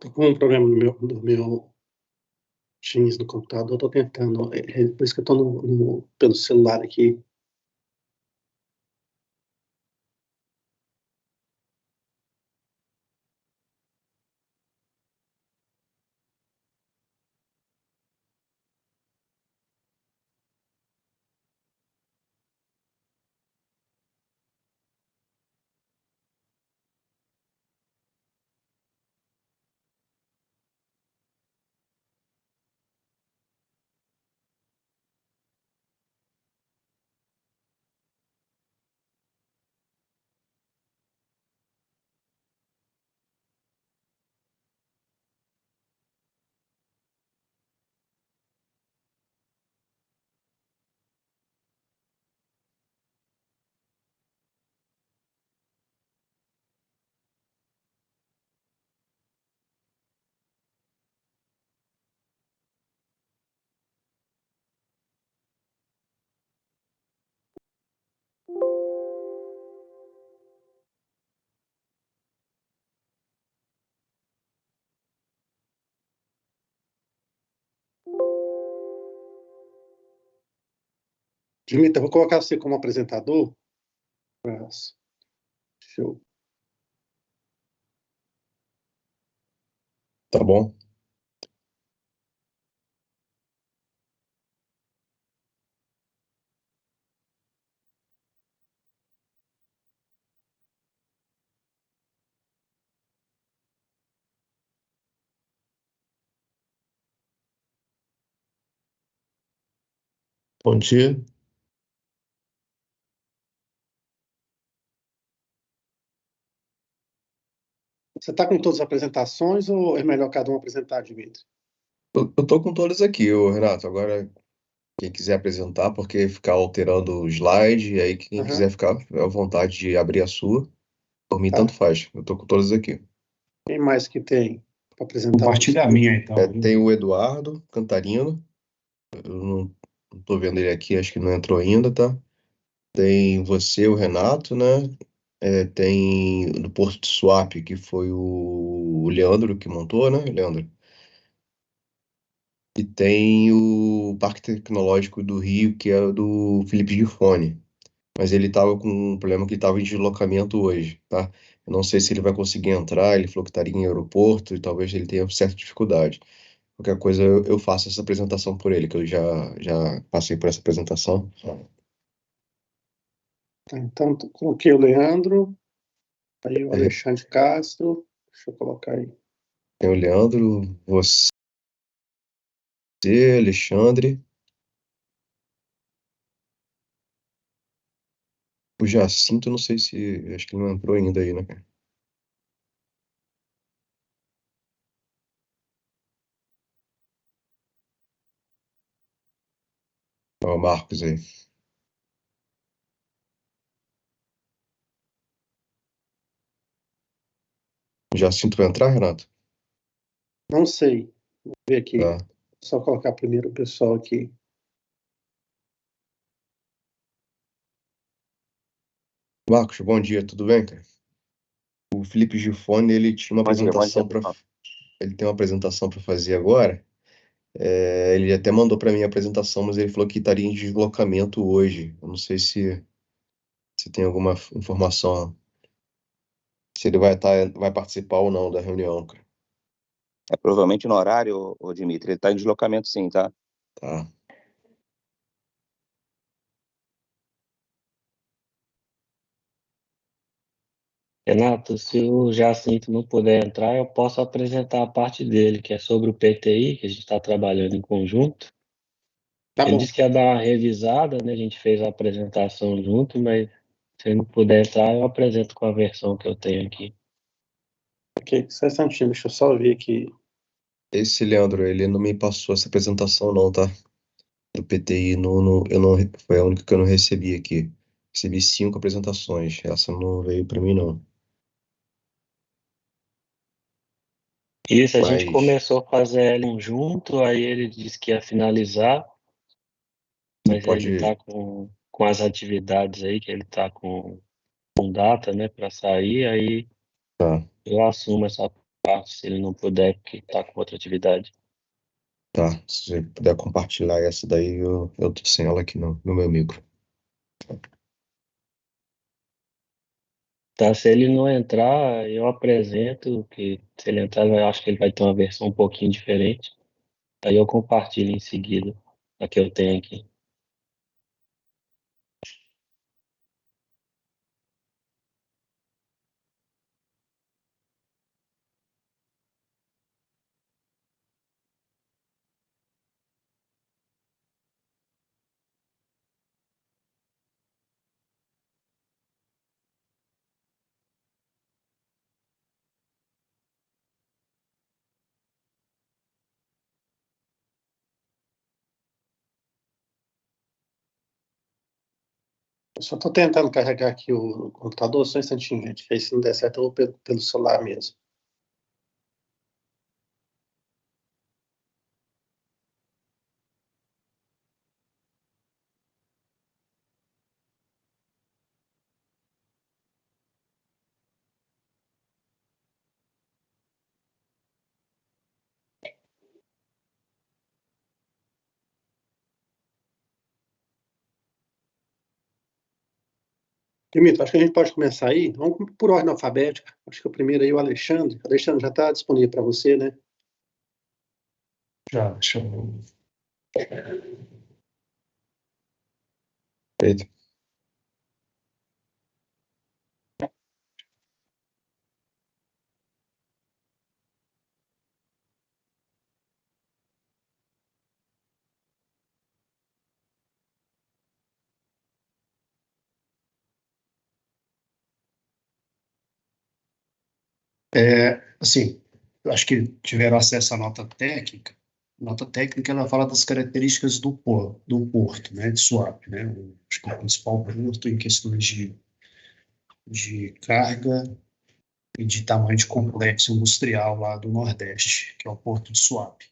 Tô com um problema no meu Teams no computador, tô tentando, por isso que eu tô pelo celular aqui. Dimitra, eu vou colocar você como apresentador. Show. Tá bom. Bom dia. Você está com todas as apresentações ou é melhor cada um apresentar, Dimitra? Eu tô com todas aqui, ô Renato. Agora, quem quiser apresentar, porque ficar alterando o slide, e aí quem quiser ficar à vontade de abrir a sua, por mim tanto faz. Eu tô com todas aqui. Quem mais que tem para apresentar? Compartilha a minha, então. Tem o Eduardo Cantarino. Eu não tô vendo ele aqui, acho que não entrou ainda, tá? Tem você, o Renato, né? Tem do Porto de Suape, que foi o Leandro que montou, né, Leandro? E tem o Parque Tecnológico do Rio, que é o do Felipe Gifone. Mas ele tava com um problema que ele tava em deslocamento hoje, tá? Eu não sei se ele vai conseguir entrar, ele falou que estaria em aeroporto e talvez ele tenha certa dificuldade. Qualquer coisa eu faço essa apresentação por ele, que eu já passei por essa apresentação. Tá, então, coloquei o Leandro, aí o Alexandre Castro. Deixa eu colocar aí. Tem o Leandro, você, Alexandre. O Jacinto, não sei se. Acho que ele não entrou ainda aí, né, cara? Ó, o Marcos aí. O Jacinto vai entrar, Renato? Não sei. Vou ver aqui. Tá. Só colocar primeiro o pessoal aqui. Marcos, bom dia, tudo bem, cara? O Felipe Gifone, ele tinha uma apresentação para ele tem uma apresentação para fazer agora. Ele até mandou para mim a apresentação, mas ele falou que estaria em deslocamento hoje. Eu não sei se tem alguma informação, se ele vai participar ou não da reunião, cara. Provavelmente no horário, o Dimitri, ele está em deslocamento sim, tá? Tá. Renato, se o Jacinto não puder entrar, eu posso apresentar a parte dele, que é sobre o PTI, que a gente está trabalhando em conjunto. Tá Ele bom. disse que ia dar uma revisada, né? A gente fez a apresentação junto, mas se ele não puder entrar, eu apresento com a versão que eu tenho aqui. Ok, só um instantinho, deixa eu só ver aqui. Esse Leandro, ele não me passou essa apresentação não, tá? Do PTI, eu não, foi a única que eu não recebi aqui. Recebi 5 apresentações, essa não veio para mim não. Isso, a gente Mas começou a fazer ela junto, aí ele disse que ia finalizar, você mas ele tá pode. com as atividades aí, que ele tá com data, né, para sair, aí Tá. eu assumo essa parte, se ele não puder, porque está com outra atividade. Tá, se você puder compartilhar essa daí, eu tô sem ela aqui no meu micro. Tá, se ele não entrar, eu apresento, que se ele entrar, eu acho que ele vai ter uma versão um pouquinho diferente. Aí eu compartilho em seguida a que eu tenho aqui. Eu só estou tentando carregar aqui o computador, só um instantinho, gente. Aí se não der certo, eu vou pelo celular mesmo. Dimito, acho que a gente pode começar aí. Vamos por ordem alfabética. Acho que o primeiro aí é o Alexandre. Alexandre, já está disponível para você, né? Já, deixa eu. Perfeito. Assim, eu acho que tiveram acesso à nota técnica. A nota técnica, ela fala das características do porto, né, de Suape, né? Acho que é o principal porto em questões de carga e de tamanho de complexo industrial lá do Nordeste, que é o porto de Suape.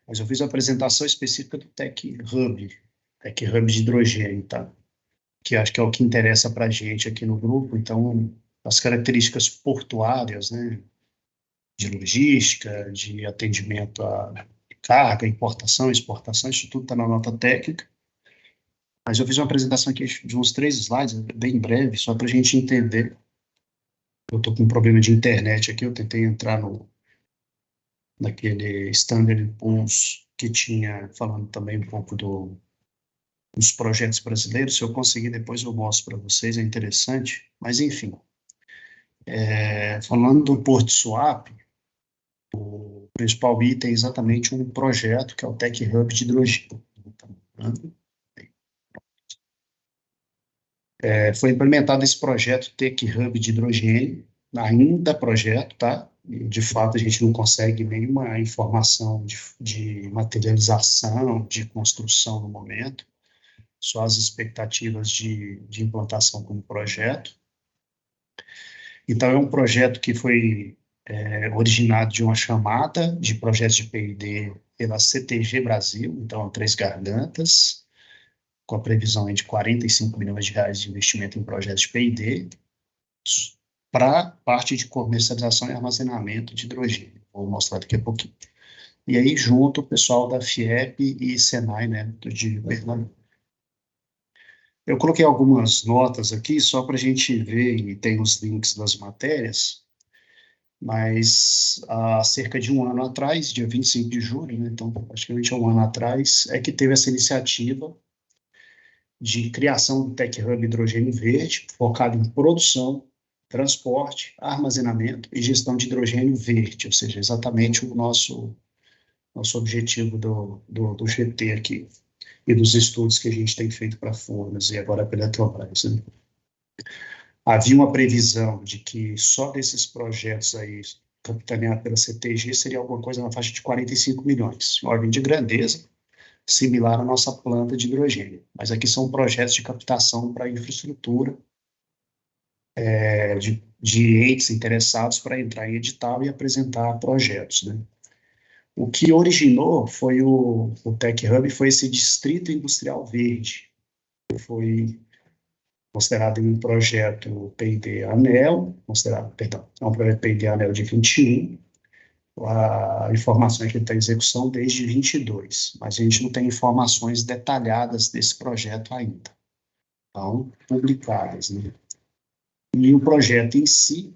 Mas eu fiz uma apresentação específica do Tech Hub de hidrogênio, tá? Que acho que é o que interessa para a gente aqui no grupo. Então, as características portuárias, né, de logística, de atendimento a carga, importação, exportação, isso tudo está na nota técnica. Mas eu fiz uma apresentação aqui de uns 3 slides, bem breve, só para a gente entender. Eu estou com um problema de internet aqui, eu tentei entrar naquele Standard Pools que tinha, falando também um pouco dos projetos brasileiros. Se eu conseguir, depois eu mostro para vocês, é interessante. Mas, enfim, falando do Porto Suape, o principal item é exatamente um projeto que é o Tech Hub de hidrogênio. Foi implementado esse projeto Tech Hub de hidrogênio, ainda projeto, tá? E, de fato, a gente não consegue nenhuma informação de materialização, de construção no momento, só as expectativas de implantação como projeto. Então, é um projeto que foi originado de uma chamada de projetos de P&D pela CTG Brasil, então, Três Gargantas, com a previsão de 45 milhões de reais de investimento em projetos de P&D, para parte de comercialização e armazenamento de hidrogênio. Vou mostrar daqui a pouquinho. E aí, junto, o pessoal da FIEP e Senai, né, de Pernambuco. Eu coloquei algumas notas aqui, só para a gente ver, e tem os links das matérias, mas há cerca de um ano atrás, dia 25 de julho, né, então praticamente há um ano atrás, é que teve essa iniciativa de criação do Tech Hub Hidrogênio Verde, focado em produção, transporte, armazenamento e gestão de hidrogênio verde, ou seja, exatamente o nosso objetivo do GT aqui, e dos estudos que a gente tem feito para Furnas e agora pela Eletrobras, né? Havia uma previsão de que só desses projetos aí, capitaneados pela CTG, seria alguma coisa na faixa de 45 milhões, em ordem de grandeza, similar à nossa planta de hidrogênio. Mas aqui são projetos de captação para infraestrutura, de entes interessados para entrar em edital e apresentar projetos, né? O que originou foi o Tech Hub, foi esse distrito industrial verde, que foi considerado um projeto P&D ANEEL, é um projeto P&D ANEEL de 21, a informação que ele está em execução desde 22, mas a gente não tem informações detalhadas desse projeto ainda, não publicadas, né? E o projeto em si,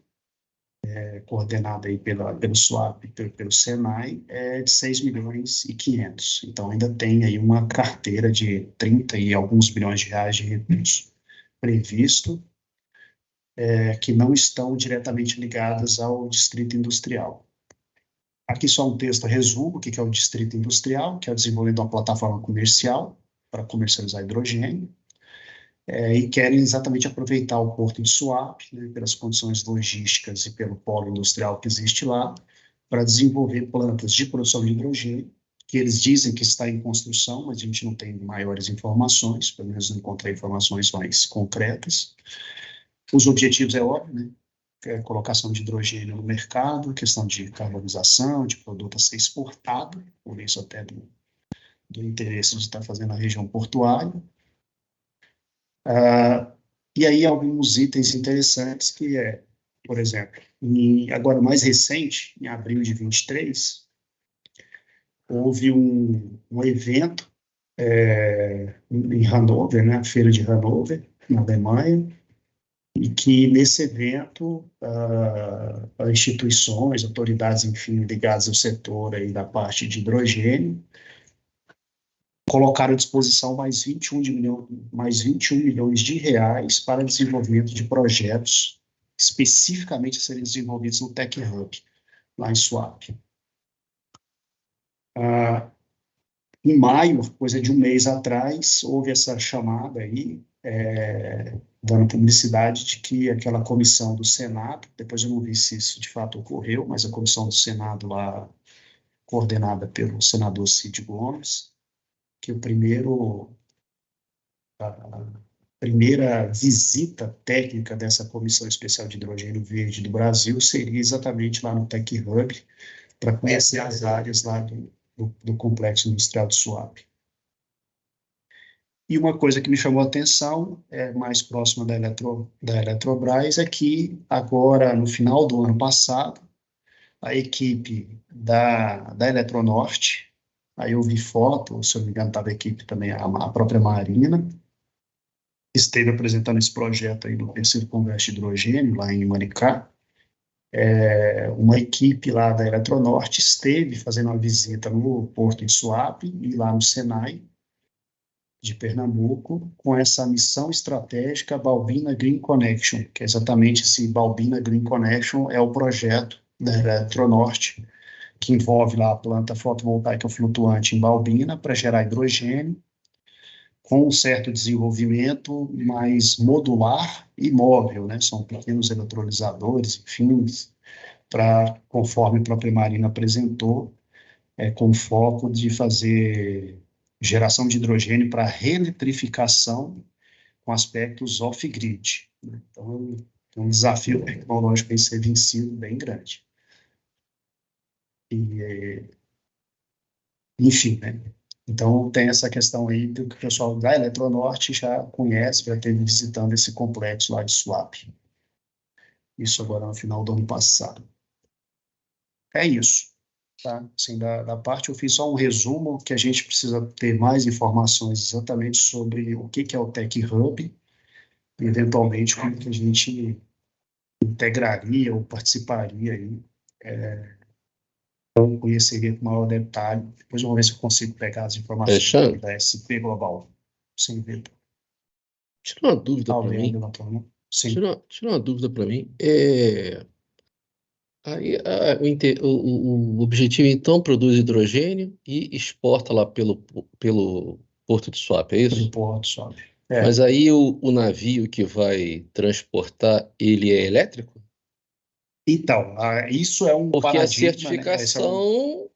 coordenado aí pelo SWAP, pelo Senai, é de 6 milhões e 500. Então, ainda tem aí uma carteira de 30 e alguns bilhões de reais de recursos previsto, que não estão diretamente ligados ao distrito industrial. Aqui só um texto resumo o que é o distrito industrial, que é o desenvolvimento de uma plataforma comercial para comercializar hidrogênio, e querem exatamente aproveitar o porto de Suape, né, pelas condições logísticas e pelo polo industrial que existe lá, para desenvolver plantas de produção de hidrogênio, que eles dizem que está em construção, mas a gente não tem maiores informações, pelo menos não encontrei informações mais concretas. Os objetivos é óbvio, né? Colocação de hidrogênio no mercado, questão de carbonização, de produto a ser exportado, por isso até do interesse de estar fazendo a região portuária. E aí alguns itens interessantes que por exemplo, agora mais recente, em abril de 23, houve um evento em Hannover, né, a feira de Hannover, na Alemanha, e que nesse evento instituições, autoridades, enfim, ligadas ao setor aí da parte de hidrogênio, colocaram à disposição mais 21 milhões de reais para desenvolvimento de projetos especificamente a serem desenvolvidos no Tech Hub, lá em Suape. Em maio, coisa de um mês atrás, houve essa chamada aí, dando publicidade de que aquela comissão do Senado, depois eu não vi se isso de fato ocorreu, mas a comissão do Senado lá, coordenada pelo senador Cid Gomes, que a primeira visita técnica dessa Comissão Especial de Hidrogênio Verde do Brasil seria exatamente lá no Tech Hub, para conhecer as áreas lá do Complexo Industrial de Suape. E uma coisa que me chamou a atenção, mais próxima da Eletrobras, é que agora, no final do ano passado, a equipe da Eletronorte, aí eu vi foto, se eu não me engano, estava a equipe também, a própria Marina, esteve apresentando esse projeto aí no terceiro Congresso de Hidrogênio, lá em Maricá. Uma equipe lá da Eletronorte esteve fazendo uma visita no Porto de Suape e lá no Senai de Pernambuco, com essa missão estratégica Balbina Green Connection, que é exatamente esse Balbina Green Connection, é o projeto da Eletronorte, que envolve lá a planta fotovoltaica flutuante em Balbina para gerar hidrogênio, com um certo desenvolvimento mais modular e móvel, né? São pequenos eletrolisadores, enfim, conforme a própria Marina apresentou, com foco de fazer geração de hidrogênio para reeletrificação com aspectos off-grid, né? Então, é um desafio tecnológico a ser vencido bem grande. Enfim, né? Então, tem essa questão aí que o pessoal da Eletronorte já conhece, já esteve visitando esse complexo lá de Suape. Isso agora no final do ano passado. É isso. Tá? Assim, da parte, eu fiz só um resumo, que a gente precisa ter mais informações exatamente sobre o que é o Tech Hub, e eventualmente como que a gente integraria ou participaria aí, eu conheceria com maior detalhe. Depois eu vou ver se eu consigo pegar as informações da SP Global. Sem ver. Tira uma dúvida para mim. Tira uma dúvida para mim. Aí, o objetivo, então, produz hidrogênio e exporta lá pelo Porto de Suape, é isso? Pelo Porto de Suape. Mas aí o navio que vai transportar, ele é elétrico? Então, isso é um Porque paradigma, a certificação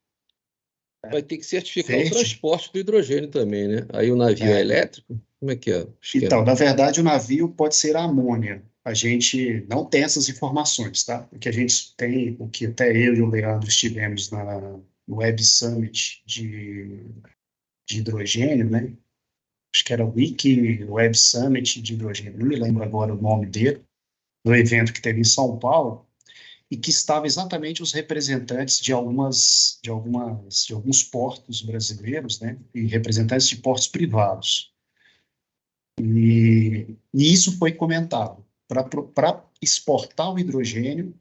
vai ter que certificar o transporte do hidrogênio também, né? Aí o navio é elétrico? Como é que é o esquema? Então, na verdade, o navio pode ser a amônia. A gente não tem essas informações, tá? O que a gente tem, o que até eu e o Leandro estivemos no Web Summit de hidrogênio, né? Acho que era o Wiki Web Summit de hidrogênio, não me lembro agora o nome dele, do evento que teve em São Paulo. e que estavam exatamente os representantes de alguns portos brasileiros, né, e representantes de portos privados. E isso foi comentado. Para exportar o hidrogênio,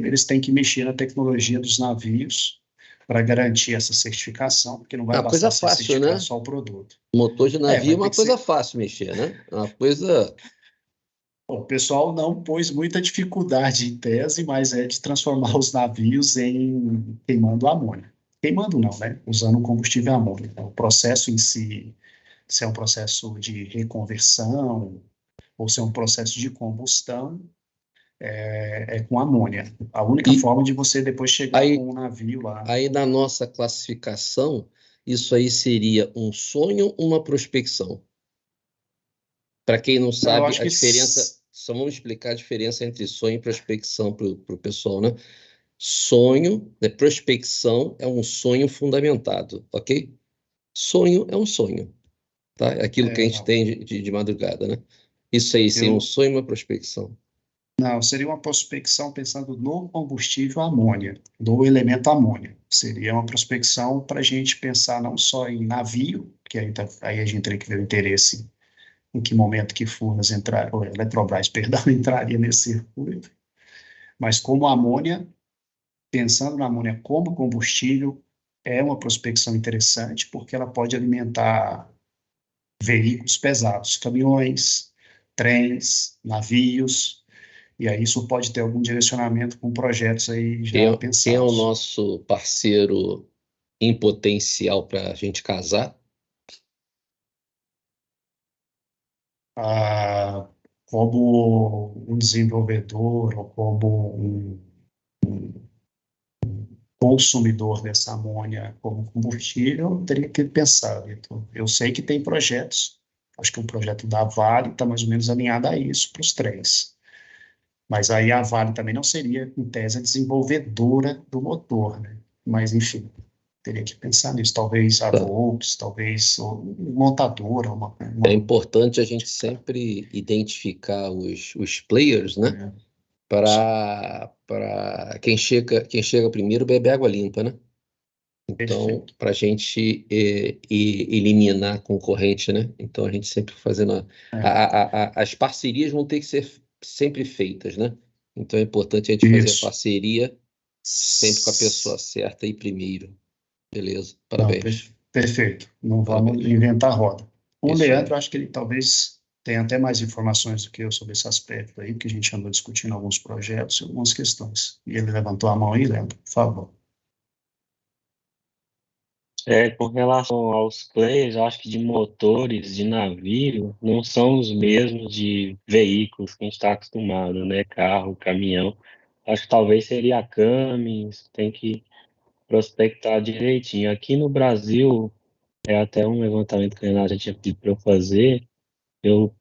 eles têm que mexer na tecnologia dos navios para garantir essa certificação, porque não vai Uma coisa bastar fácil, certificar né? só o produto. Motor de navio vai é uma ter que coisa ser. fácil mexer, né? É uma coisa. O pessoal não pôs muita dificuldade em tese, mas é de transformar os navios em queimando amônia. Queimando não, né? Usando combustível amônia. Então, o processo em si, se é um processo de reconversão ou se é um processo de combustão, é com amônia. A única E forma de você depois chegar aí, com o navio lá. aí na nossa classificação, isso aí seria um sonho, uma prospecção. Para quem não Não, eu sabe, acho a que diferença. Só vamos explicar a diferença entre sonho e prospecção para o pessoal, né? Sonho, né? Prospecção é um sonho fundamentado, ok? Sonho é um sonho, tá? É aquilo que a gente não, tem de madrugada, né? Isso aí seria um eu sonho e uma prospecção. não, seria uma prospecção pensando no combustível amônia, do elemento amônia. Seria uma prospecção para a gente pensar não só em navio, que aí a gente teria que ver o interesse em que momento que Furnas entrar, ou Eletrobras, perdão, entraria nesse circuito, mas como amônia, pensando na amônia como combustível, é uma prospecção interessante, porque ela pode alimentar veículos pesados, caminhões, trens, navios, e aí isso pode ter algum direcionamento com projetos aí Quem já quem é o pensados. nosso parceiro em potencial para a gente casar? Ah, como um desenvolvedor ou como consumidor dessa amônia como combustível, eu teria que pensar, Vitor. Eu sei que tem projetos, acho que o projeto da Vale está mais ou menos alinhado a isso para os trens. Mas aí a Vale também não seria, em tese, a desenvolvedora do motor, né? Mas, enfim, teria que pensar nisso. Talvez a Tá. Volks, talvez uma montadora, É importante a gente sempre identificar os players, né? Para quem chega primeiro bebe água limpa, né? Então, Perfeito. para a gente eliminar a concorrente, né? Então, a gente sempre fazendo. As parcerias vão ter que ser sempre feitas, né? Então, é importante a gente fazer a Isso. parceria sempre com a pessoa certa e primeiro. Beleza? Não, Parabéns. perfeito. Não vamos Parabéns. inventar a roda. O Isso aí. Leandro, acho que ele talvez tenha até mais informações do que eu sobre esse aspecto aí, porque a gente andou discutindo alguns projetos e algumas questões. E ele levantou a mão aí, Leandro, por favor. Com relação aos players, eu acho que de motores de navio não são os mesmos de veículos que a gente está acostumado, né? Carro, caminhão. Acho que talvez seria a Cummins, tem que prospectar direitinho. Aqui no Brasil, é até um levantamento que a Renata já tinha pedido para eu fazer. Eu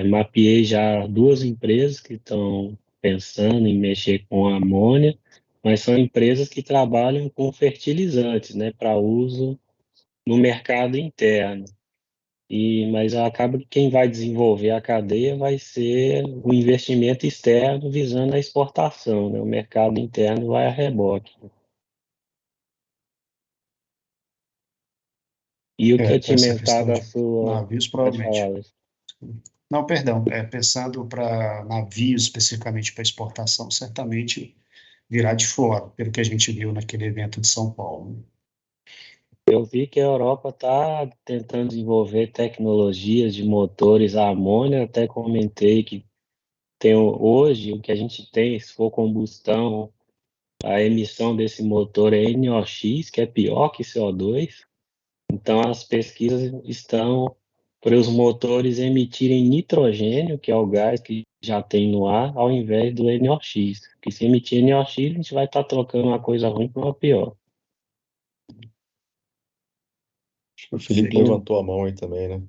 mapeei já duas empresas que estão pensando em mexer com amônia, mas são empresas que trabalham com fertilizantes, né, para uso no mercado interno. Mas acaba que quem vai desenvolver a cadeia vai ser o investimento externo visando a exportação, né? O mercado interno vai a reboque. E o que eu Para tinha essa questão comentado a de sua. navios, Pode provavelmente. falar, Luiz. Não, perdão, pensando para navios especificamente para exportação, certamente virá de fora, pelo que a gente viu naquele evento de São Paulo. Eu vi que a Europa está tentando desenvolver tecnologias de motores a amônia, até comentei que hoje o que a gente tem, se for combustão, a emissão desse motor é NOx, que é pior que CO2. Então as pesquisas estão para os motores emitirem nitrogênio, que é o gás que já tem no ar, ao invés do NOx. Porque se emitir NOx, a gente vai estar trocando uma coisa ruim por uma pior. O Felipe levantou a mão aí também, né?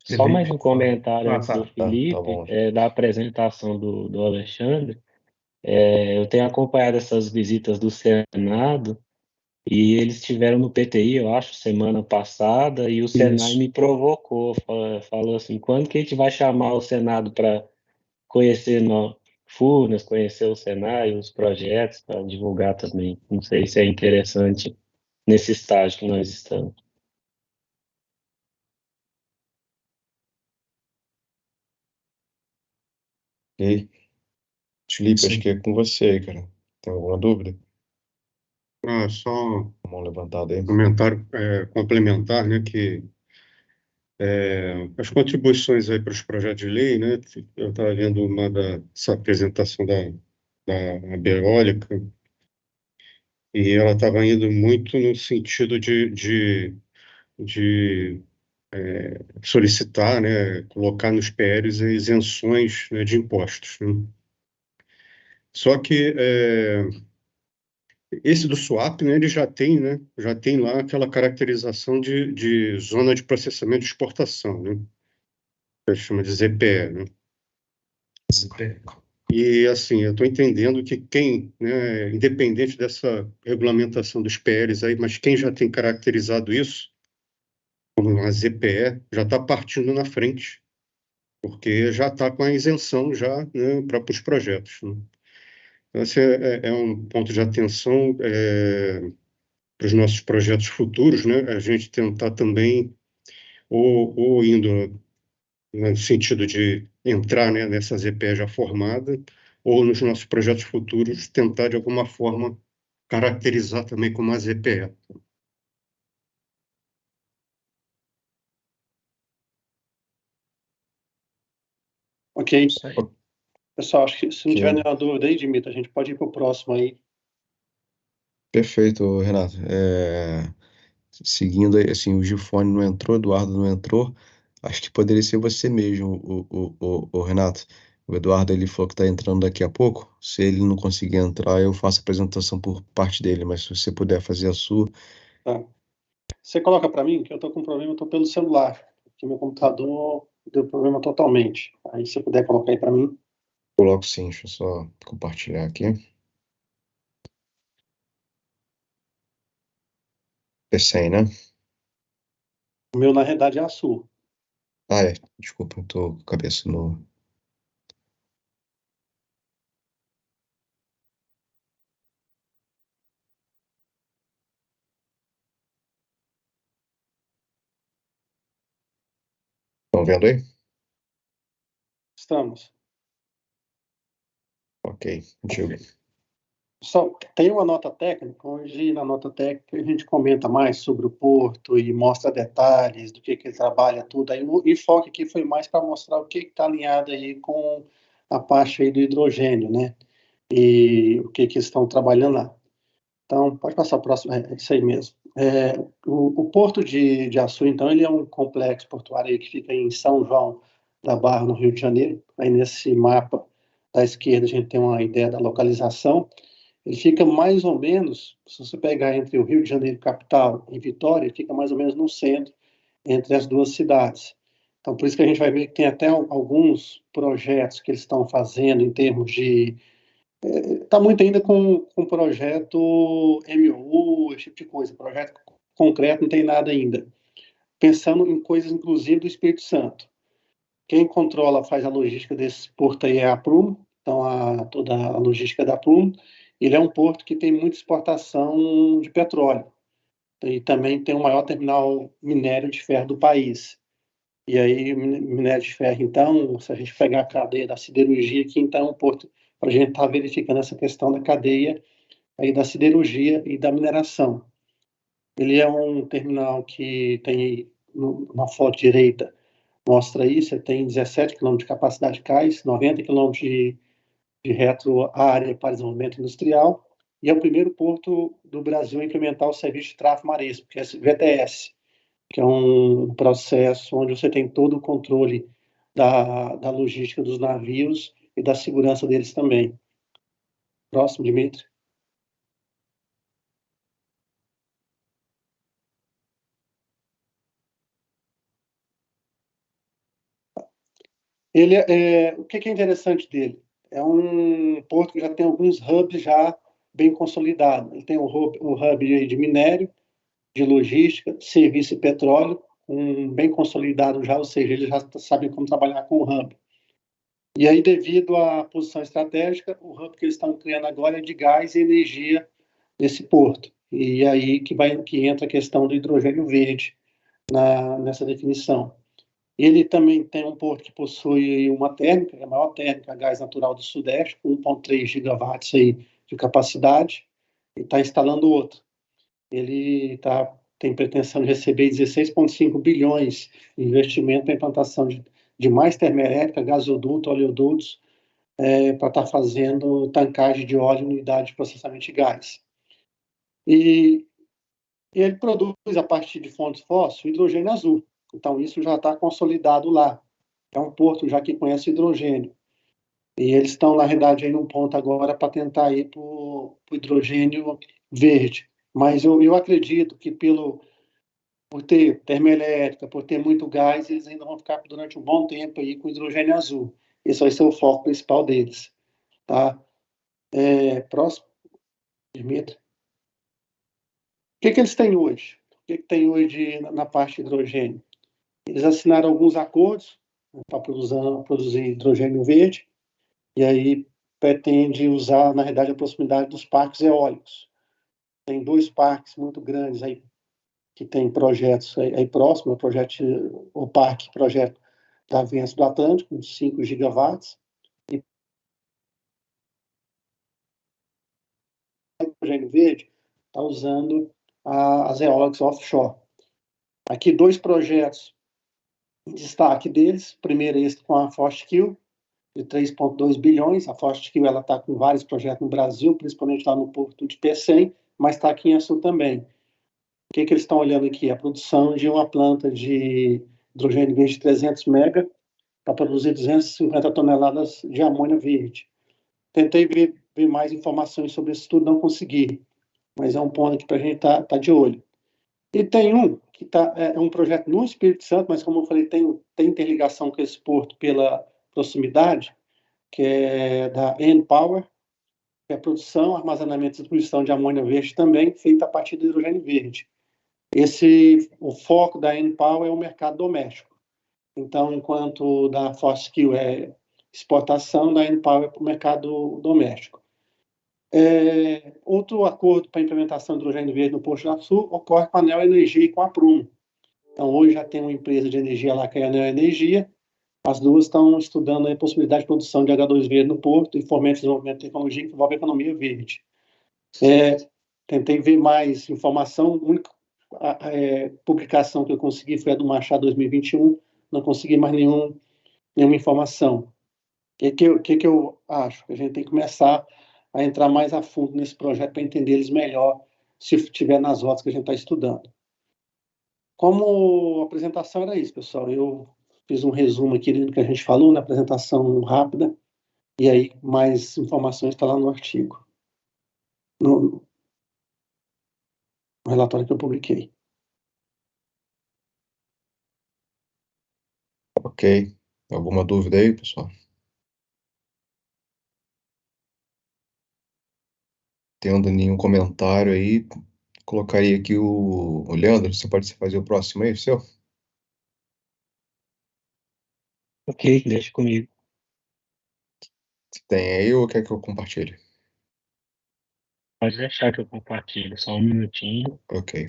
Só mais um comentário antes do Tá. Tá Felipe, bom. da apresentação do Alexandre. Eu tenho acompanhado essas visitas do Senado e eles estiveram no PTI, eu acho, semana passada, e o Senai Isso. me provocou, falou assim, quando que a gente vai chamar o Senado para conhecer Furnas, conhecer o Senai, os projetos para divulgar também. Não sei se é interessante nesse estágio que nós estamos. Ok. Felipe, acho Sim. que é com você aí, cara. Tem alguma dúvida? Só Mão levantada aí. comentário complementar, né, que as contribuições aí para os projetos de lei, né, eu estava vendo essa apresentação da Berólica, e ela estava indo muito no sentido de solicitar, né, colocar nos PLs isenções, né, de impostos, né? Só que esse do SUAP, né, ele já tem lá aquela caracterização de zona de processamento de exportação, né, que chama de ZPE, né? E, assim, eu estou entendendo que quem, né, independente dessa regulamentação dos PLs aí, mas quem já tem caracterizado isso como uma ZPE, já está partindo na frente, porque já está com a isenção já, né, para os projetos, né? Então, esse é um ponto de atenção para os nossos projetos futuros, né? A gente tentar também, ou indo no sentido de entrar, né, nessa ZPE já formada, ou nos nossos projetos futuros tentar, de alguma forma, caracterizar também como a ZPE. Ok. Isso aí. Pessoal, acho que se não tiver Ok. nenhuma dúvida aí, Dimitra, a gente pode ir para o próximo aí. Perfeito, Renato. Seguindo aí, assim, o Gifone não entrou, o Eduardo não entrou. Acho que poderia ser você mesmo, o Renato. O Eduardo, ele falou que está entrando daqui a pouco. Se ele não conseguir entrar, eu faço a apresentação por parte dele, mas se você puder fazer a sua, Tá. Você coloca para mim que eu estou com problema, eu estou pelo celular, que meu computador deu problema totalmente. Aí, se você puder colocar aí para mim. coloco sim. Deixa eu só compartilhar aqui. PC, né? O meu, na realidade, é a sua. Ah, é. Desculpa, eu tô com a cabeça no. Estão vendo aí? Estamos. Ok, contigo. Só tem uma nota técnica, onde na nota técnica a gente comenta mais sobre o porto e mostra detalhes do que ele trabalha, tudo. Aí o enfoque aqui foi mais para mostrar o que está alinhado aí com a parte aí do hidrogênio, né? E o que eles estão trabalhando lá. Então, pode passar o próximo, é isso aí mesmo. O Porto de Açu, então, ele é um complexo portuário aí que fica em São João da Barra, no Rio de Janeiro. Aí nesse mapa da esquerda a gente tem uma ideia da localização. Ele fica mais ou menos, se você pegar entre o Rio de Janeiro capital e Vitória, ele fica mais ou menos no centro, entre as duas cidades. Então, por isso que a gente vai ver que tem até alguns projetos que eles estão fazendo em termos de está muito ainda com projeto MOU, esse tipo de coisa. Projeto concreto não tem nada ainda. Pensando em coisas, inclusive, do Espírito Santo. Quem controla, faz a logística desse porto aí é a Prumo, então toda a logística da Prumo. Ele é um porto que tem muita exportação de petróleo. E também tem o maior terminal minério de ferro do país. E aí, minério de ferro, então, se a gente pegar a cadeia da siderurgia aqui, então, é um porto para a gente estar verificando essa questão da cadeia aí da siderurgia e da mineração. Ele é um terminal que tem, na foto direita, mostra isso, você tem 17 km de capacidade de cais, 90 km de retro área para desenvolvimento industrial, e é o primeiro porto do Brasil a implementar o serviço de tráfego marítimo, que é o VTS, que é um processo onde você tem todo o controle da logística dos navios e da segurança deles também. Próximo, Dimitri. O que é interessante dele? É um porto que já tem alguns hubs já bem consolidados. Ele tem o hub de minério, de logística, serviço e petróleo, bem consolidado já, ou seja, eles já sabem como trabalhar com o hub. E aí, devido à posição estratégica, o hub que eles estão criando agora é de gás e energia nesse porto. E aí que entra a questão do hidrogênio verde nessa definição. Ele também tem um porto que possui uma térmica, a maior térmica a gás natural do Sudeste, com 1,3 gigawatts aí de capacidade, e está instalando outra. Ele tem pretensão de receber 16,5 bilhões de investimento na implantação de mais termoelétrica, gasoduto, oleodutos, para estar fazendo tancagem de óleo em unidade de processamento de gás. E ele produz, a partir de fontes fósseis, hidrogênio azul. Então, isso já está consolidado lá. É um porto já que conhece hidrogênio. E eles estão, na realidade, aí num ponto agora para tentar ir para o hidrogênio verde. Mas eu acredito que por ter termoelétrica, por ter muito gás, eles ainda vão ficar durante um bom tempo aí com hidrogênio azul. Esse vai ser o foco principal deles. Tá? Próximo, Dimitri. O que eles têm hoje? O que tem hoje na parte de hidrogênio? Eles assinaram alguns acordos para produzir hidrogênio verde, e aí pretende usar, na realidade, a proximidade dos parques eólicos. Tem 2 parques muito grandes aí, que tem projetos aí próximos, o projeto da Vença do Atlântico, com 5 gigawatts, e o hidrogênio verde está usando as eólicas offshore. Aqui 2 projetos em destaque deles, primeiro esse com a Fortescue, de 3,2 bilhões. A Fortescue está com vários projetos no Brasil, principalmente lá no porto de Pecém, mas está aqui em Açu também. O que eles estão olhando aqui? A produção de uma planta de hidrogênio verde de 300 mega para produzir 250 toneladas de amônia verde. Tentei ver mais informações sobre isso tudo, não consegui, mas é um ponto aqui para a gente tá de olho. E tem um que é um projeto no Espírito Santo, mas como eu falei, tem interligação com esse porto pela proximidade, que é da N-Power, que é a produção, armazenamento e distribuição de amônia verde também, feita a partir do hidrogênio verde. O foco da N-Power é o mercado doméstico. Então, enquanto da Fortescue é exportação, da N-Power é para o mercado doméstico. Outro acordo para a implementação do hidrogênio verde no Posto do Sul ocorre com a Neo Energia e com a Prumo. Então, hoje já tem uma empresa de energia lá, que é a Neo Energia. As duas estão estudando a possibilidade de produção de H2 verde no porto e fomento de desenvolvimento de tecnologia que envolve a economia verde. Tentei ver mais informação. A única publicação que eu consegui foi a do Machado 2021. Não consegui mais nenhuma informação. O que eu acho? Que a gente tem que começar a entrar mais a fundo nesse projeto para entender eles melhor, se estiver nas rotas que a gente está estudando. Como apresentação era isso, pessoal. Eu fiz um resumo aqui do que a gente falou na apresentação rápida, e aí mais informações está lá no artigo, no relatório que eu publiquei. Ok. Alguma dúvida aí, pessoal? Tendo nenhum comentário aí, colocaria aqui o Leandro. Você pode fazer o próximo aí, seu? Ok, deixa comigo. Tem aí ou quer que eu compartilhe? Pode deixar que eu compartilho, só um minutinho. Ok.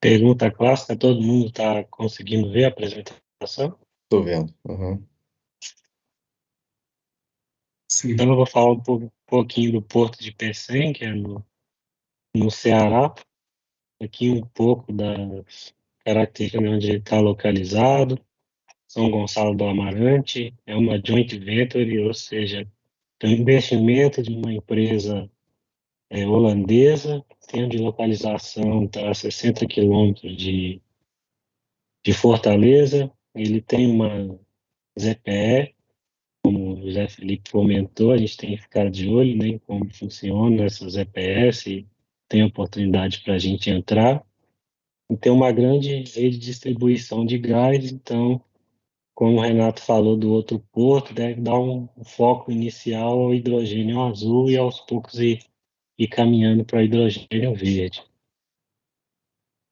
Pergunta clássica, todo mundo está conseguindo ver a apresentação? Tô vendo. Uhum. Sim. Então eu vou falar um pouquinho do Porto de Pecém, que é no Ceará. Aqui um pouco das características de onde ele está localizado. São Gonçalo do Amarante é uma joint venture, ou seja, tem um investimento de uma empresa holandesa, tem de localização está a 60 quilômetros de Fortaleza. Ele tem uma ZPE, como o José Felipe comentou, a gente tem que ficar de olho, né, em como funciona essa ZPS, e tem oportunidade para a gente entrar. E tem uma grande rede de distribuição de gás, então, como o Renato falou do outro porto, deve dar um foco inicial ao hidrogênio azul e aos poucos ir e caminhando para o hidrogênio verde.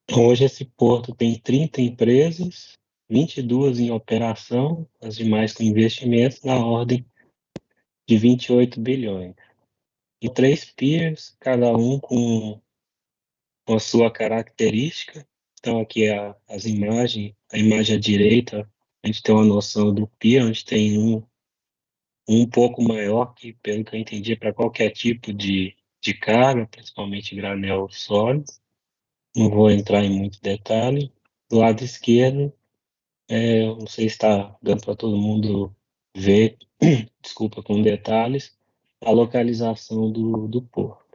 Então, hoje esse porto tem 30 empresas, 22 em operação, as demais com investimentos na ordem de 28 bilhões. E 3 peers, cada um com a sua característica. Então, aqui as imagens, a imagem à direita, a gente tem uma noção do peer, onde tem um pouco maior, que pelo que eu entendi, é para qualquer tipo de carga, principalmente granel sólido. Não vou entrar em muito detalhe. Do lado esquerdo, não sei se está dando para todo mundo ver, desculpa, com detalhes, a localização do porto.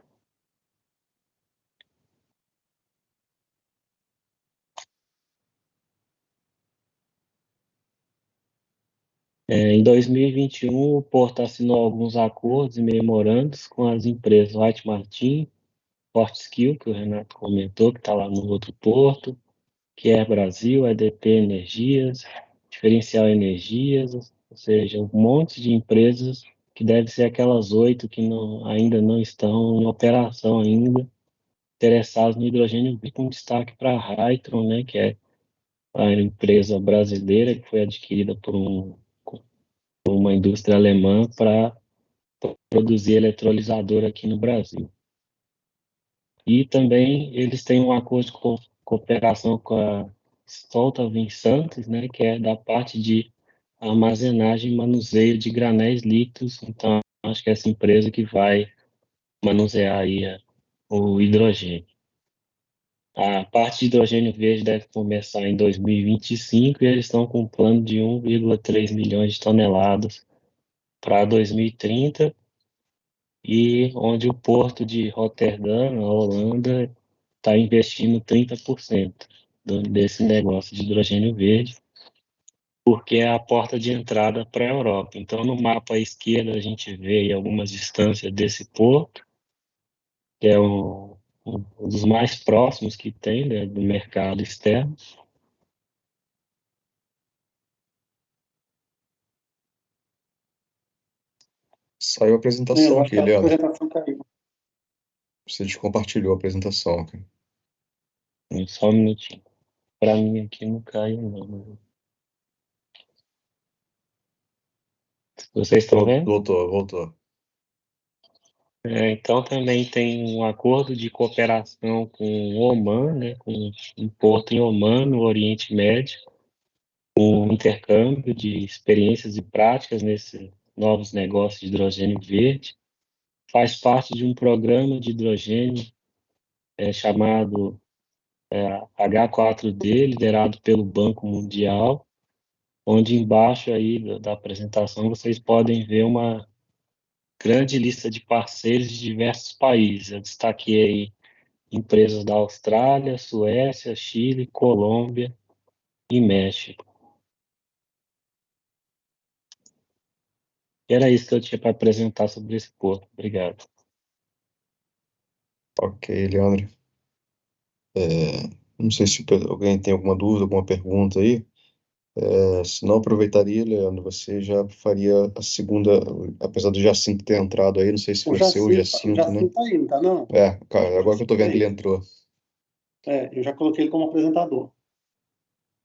Em 2021, o Porto assinou alguns acordos e memorandos com as empresas White Martin, Fortescue, que o Renato comentou, que está lá no outro porto, Kier Brasil, EDP Energias, Diferencial Energias, ou seja, um monte de empresas que devem ser aquelas 8 que ainda não estão em operação ainda, interessadas no hidrogênio verde, com destaque para a Hytron, né, que é a empresa brasileira que foi adquirida por uma indústria alemã para produzir eletrolisador aqui no Brasil. E também eles têm um acordo de cooperação com a Stolthaven Santos, né, que é da parte de armazenagem e manuseio de granéis líquidos. Então, acho que é essa empresa que vai manusear aí o hidrogênio. A parte de hidrogênio verde deve começar em 2025 e eles estão com um plano de 1,3 milhões de toneladas para 2030, e onde o porto de Roterdã, na Holanda, está investindo 30% desse negócio de hidrogênio verde, porque é a porta de entrada para a Europa. Então, no mapa à esquerda, a gente vê aí algumas distâncias desse porto, que é um dos mais próximos que tem, né, do mercado externo. Saiu a apresentação aqui, A Leandro. apresentação caiu. Você descompartilhou a apresentação, cara. Só um minutinho. Para mim aqui não caiu, não. Vocês estão vendo? Voltou. Então também tem um acordo de cooperação com o Oman, né, com um porto em Oman, no Oriente Médio, um intercâmbio de experiências e práticas nesses novos negócios de hidrogênio verde. Faz parte de um programa de hidrogênio chamado H4D, liderado pelo Banco Mundial, onde embaixo aí da apresentação vocês podem ver uma grande lista de parceiros de diversos países. Eu destaquei aí empresas da Austrália, Suécia, Chile, Colômbia e México. Era isso que eu tinha para apresentar sobre esse porto. Obrigado. Ok, Leandro. Não sei se alguém tem alguma dúvida, alguma pergunta aí. Se não, aproveitaria, Leandro, você já faria a segunda, apesar do Jacinto ter entrado aí, não sei se foi seu Jacinto, né? Tá aí, não tá não? Cara, agora que eu tô vendo que ele entrou. Eu já coloquei ele como apresentador.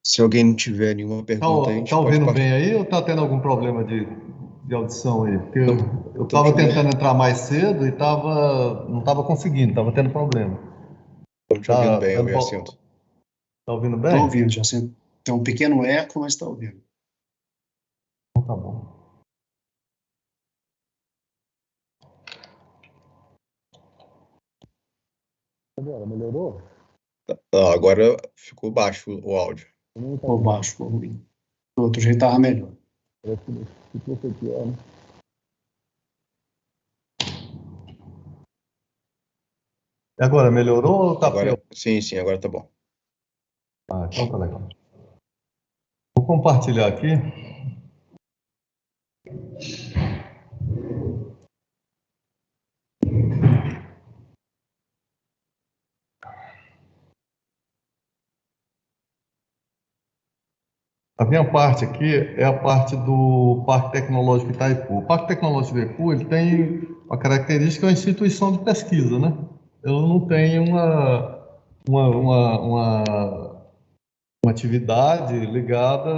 Se alguém não tiver nenhuma pergunta, a gente Tá pode ouvindo partir. bem aí ou tá tendo algum problema de audição aí? Porque eu Tô tava te ouvindo. tentando entrar mais cedo e não tava conseguindo, tava tendo problema. Estamos te ouvindo bem, Jacinto. Tá ouvindo bem? Estou ouvindo, já sei. Tem um pequeno eco, mas está ouvindo. Então tá bom. Agora, melhorou? Agora ficou baixo o áudio. Ou baixo, ou ruim. Do outro jeito estava melhor. E agora, melhorou ou tá Agora, pior? sim, agora tá bom. Então tá legal. Vou compartilhar aqui. A minha parte aqui é a parte do Parque Tecnológico Itaipu. O Parque Tecnológico Itaipu ele tem a característica é uma instituição de pesquisa, né? Ela não tem uma atividade ligada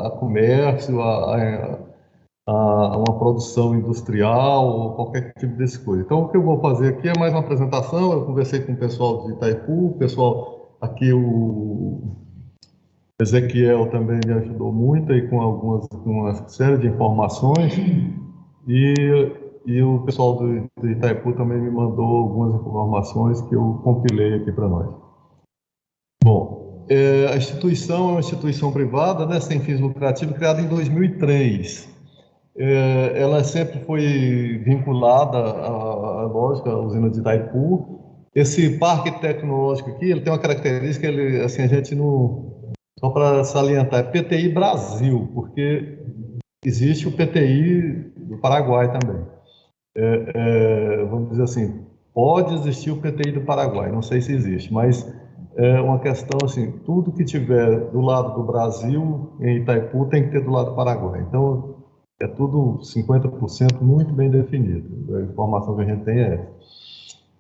a comércio, a uma produção industrial ou qualquer tipo desse coisa. Então, o que eu vou fazer aqui é mais uma apresentação. Eu conversei com o pessoal de Itaipu, o pessoal aqui, o Ezequiel também me ajudou muito aí com uma série de informações, e o pessoal do Itaipu também me mandou algumas informações que eu compilei aqui para nós. Bom, a instituição é uma instituição privada, né, sem fins lucrativos, criada em 2003. Ela sempre foi vinculada lógico, à usina de Itaipu. Esse parque tecnológico aqui, ele tem uma característica, assim, a gente não... Só para salientar, é PTI Brasil, porque existe o PTI do Paraguai também. Vamos dizer assim, pode existir o PTI do Paraguai, não sei se existe, mas é uma questão assim, tudo que tiver do lado do Brasil, em Itaipu, tem que ter do lado do Paraguai. Então, é tudo 50% muito bem definido. A informação que a gente tem é essa.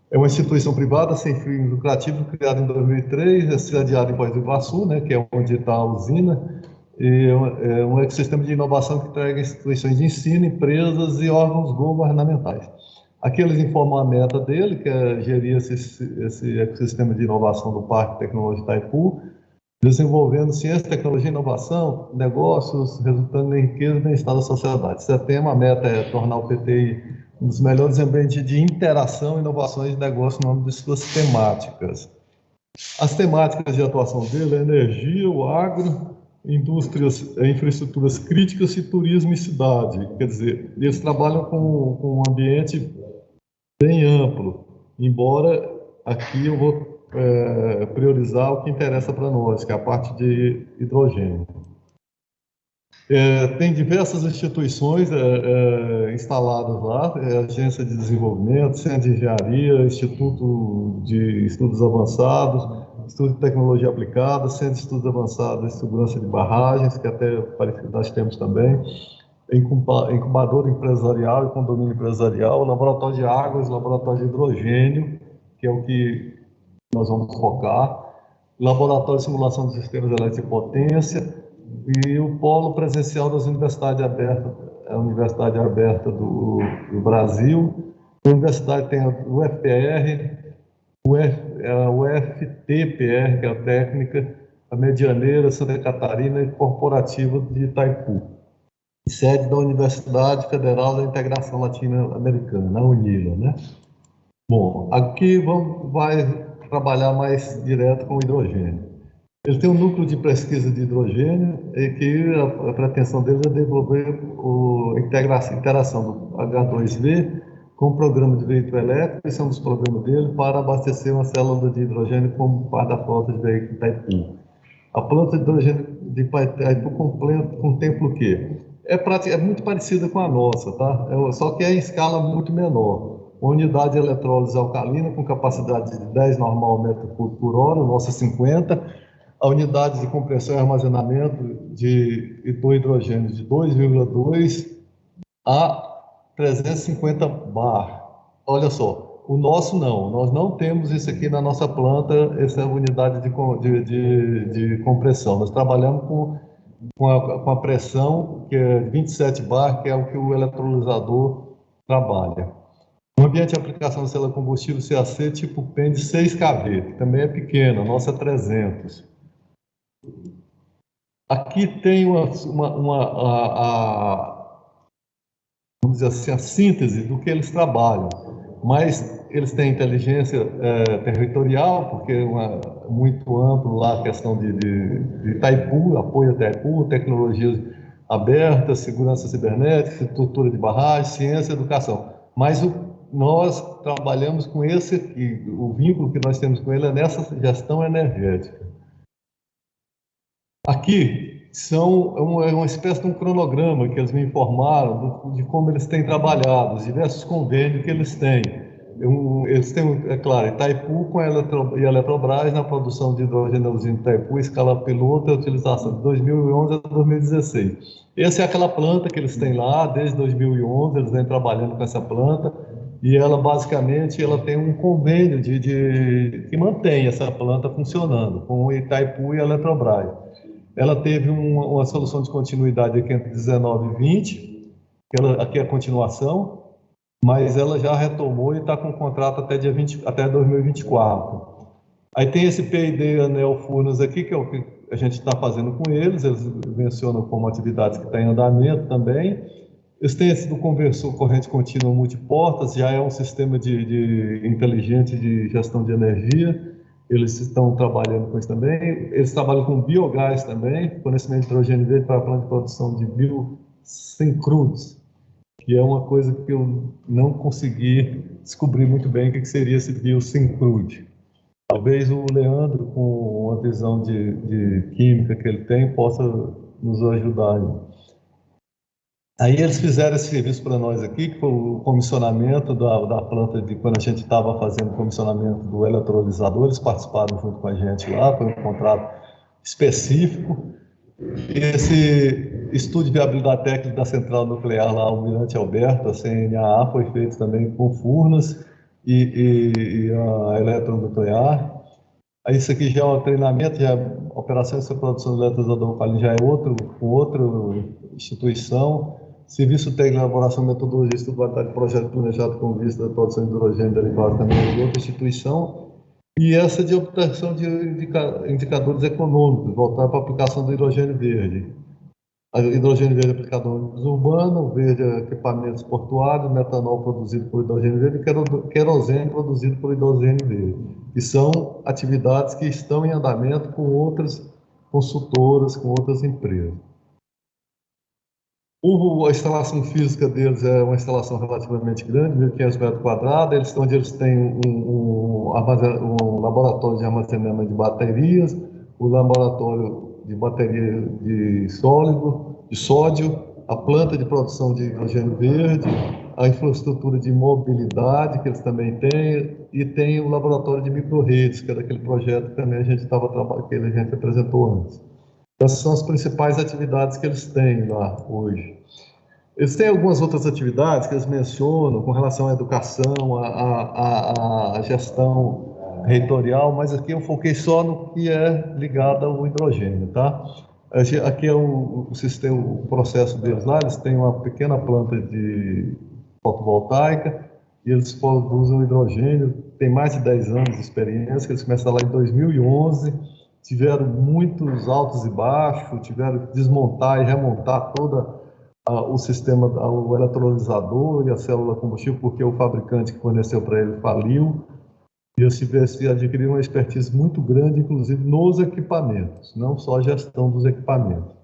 É uma instituição privada sem fins lucrativos, criada em 2003, é sediada em Foz do Iguaçu, né, que é onde está a usina, e é um ecossistema de inovação que entrega instituições de ensino, empresas e órgãos governamentais. Aqui eles informam a meta dele, que é gerir esse ecossistema de inovação do Parque Tecnológico Itaipu, desenvolvendo ciência, tecnologia e inovação, negócios, resultando em riqueza e bem-estar da sociedade. Esse tema, a meta é tornar o PTI um dos melhores ambientes de interação, inovações e negócio no âmbito de suas temáticas. As temáticas de atuação dele é energia, o agro, indústrias, infraestruturas críticas e turismo e cidade. Quer dizer, eles trabalham com um ambiente bem amplo, embora aqui eu vou priorizar o que interessa para nós, que é a parte de hidrogênio. Tem diversas instituições instaladas lá, Agência de Desenvolvimento, Centro de Engenharia, Instituto de Estudos Avançados, Instituto de Tecnologia Aplicada, Centro de Estudos Avançados de Segurança de Barragens, que até parece que nós temos também, incubador empresarial e condomínio empresarial, laboratório de águas, laboratório de hidrogênio, que é o que nós vamos focar, laboratório de simulação de sistemas elétricos de potência, e o polo presencial das universidades abertas, a Universidade Aberta do Brasil. A universidade tem a UFPR, a UFTPR, que é a técnica, a Medianeira, Santa Catarina e Corporativa de Itaipu. Sede da Universidade Federal da Integração Latino-Americana, a UNILA, né? Bom, aqui vai trabalhar mais direto com o hidrogênio. Ele tem um núcleo de pesquisa de hidrogênio e que a pretensão dele é desenvolver a interação do H2V com o programa de veículo elétrico, esse é um dos programas dele, para abastecer uma célula de hidrogênio como parte da frota de veículos Itaipu. A planta de hidrogênio de Itaipu contempla o quê? É muito parecida com a nossa, tá? Só que é em escala muito menor. Uma unidade de eletrólise alcalina com capacidade de 10 normal metro cúbico por hora, nossa 50, a unidade de compressão e armazenamento do hidrogênio de 2,2 a 350 bar. Olha só, o nosso não, nós não temos isso aqui na nossa planta, essa unidade de compressão. Nós trabalhamos com a pressão, que é 27 bar, que é o que o eletrolisador trabalha. O ambiente de aplicação da célula combustível CAC tipo PEN de 6 kV, que também é pequena, a nossa é 300. Aqui tem vamos dizer assim, a síntese do que eles trabalham, mas eles têm inteligência territorial, porque é muito amplo lá a questão de Itaipu, apoio a Itaipu, tecnologias abertas, segurança cibernética, estrutura de barragem, ciência e educação. Mas nós trabalhamos com o vínculo que nós temos com ele é nessa gestão energética. Aqui é uma espécie de um cronograma que eles me informaram de como eles têm trabalhado, os diversos convênios que eles têm. Eles têm, é claro, Itaipu com a Eletrobras na produção de hidrogênio na usina Itaipu, escala piloto e utilização de 2011 a 2016. Essa é aquela planta que eles têm lá, desde 2011, eles vêm trabalhando com essa planta. e ela basicamente ela tem um convênio que mantém essa planta funcionando com o Itaipu e a Eletrobras. Ela teve uma solução de continuidade aqui entre 19 e 20, aqui é a continuação, mas ela já retomou e está com contrato até 2024. Aí tem esse P&D Anel Furnas aqui, que é o que a gente está fazendo com eles mencionam como atividades que estão em andamento também. Eles têm esse do conversor corrente contínua multiportas, já é um sistema de inteligente de gestão de energia, eles estão trabalhando com isso também. Eles trabalham com biogás também, fornecimento de hidrogênio verde para a planta de produção de bio sem crudos, que é uma coisa que eu não consegui descobrir muito bem o que seria esse bio sem crude. Talvez o Leandro, com uma visão de química que ele tem, possa nos ajudar. Aí eles fizeram esse serviço para nós aqui, que foi o comissionamento da planta, quando a gente estava fazendo o comissionamento do eletrolisador, eles participaram junto com a gente lá, foi um contrato específico. Esse estudo de viabilidade técnica da central nuclear lá, Almirante Alberto, a CNAA, foi feito também com Furnas e a eletronuclear. Aí isso aqui já é um treinamento, já é operação de produção de eletrolisador alcalino, já é outra instituição. Serviço técnico de elaboração de metodologia e estudo de projeto planejado com vista da produção de hidrogênio derivado também é outra instituição. E essa de obtenção de indicadores econômicos, voltar para a aplicação do hidrogênio verde. O hidrogênio verde aplicado no ônibus urbano, verde equipamentos portuários, metanol produzido por hidrogênio verde e querosene produzido por hidrogênio verde. Que são atividades que estão em andamento com outras consultoras, com outras empresas. A instalação física deles é uma instalação relativamente grande, 1.500 metros quadrados, onde eles têm um laboratório de armazenamento de baterias, o laboratório de bateria de sódio, a planta de produção de hidrogênio verde, a infraestrutura de mobilidade que eles também têm, e tem o laboratório de microrredes, que era aquele projeto que também a gente estava trabalhando, que a gente apresentou antes. Essas são as principais atividades que eles têm lá hoje. Eles têm algumas outras atividades que eles mencionam com relação à educação, à gestão reitorial, mas aqui eu foquei só no que é ligado ao hidrogênio, tá? Aqui é o sistema, o processo deles lá, eles têm uma pequena planta de fotovoltaica e eles produzem hidrogênio, tem mais de 10 anos de experiência, eles começaram lá em 2011, tiveram muitos altos e baixos, tiveram que desmontar e remontar todo o sistema, o eletrolisador e a célula combustível, porque o fabricante que forneceu para ele faliu, e eles adquiriram uma expertise muito grande, inclusive nos equipamentos, não só a gestão dos equipamentos.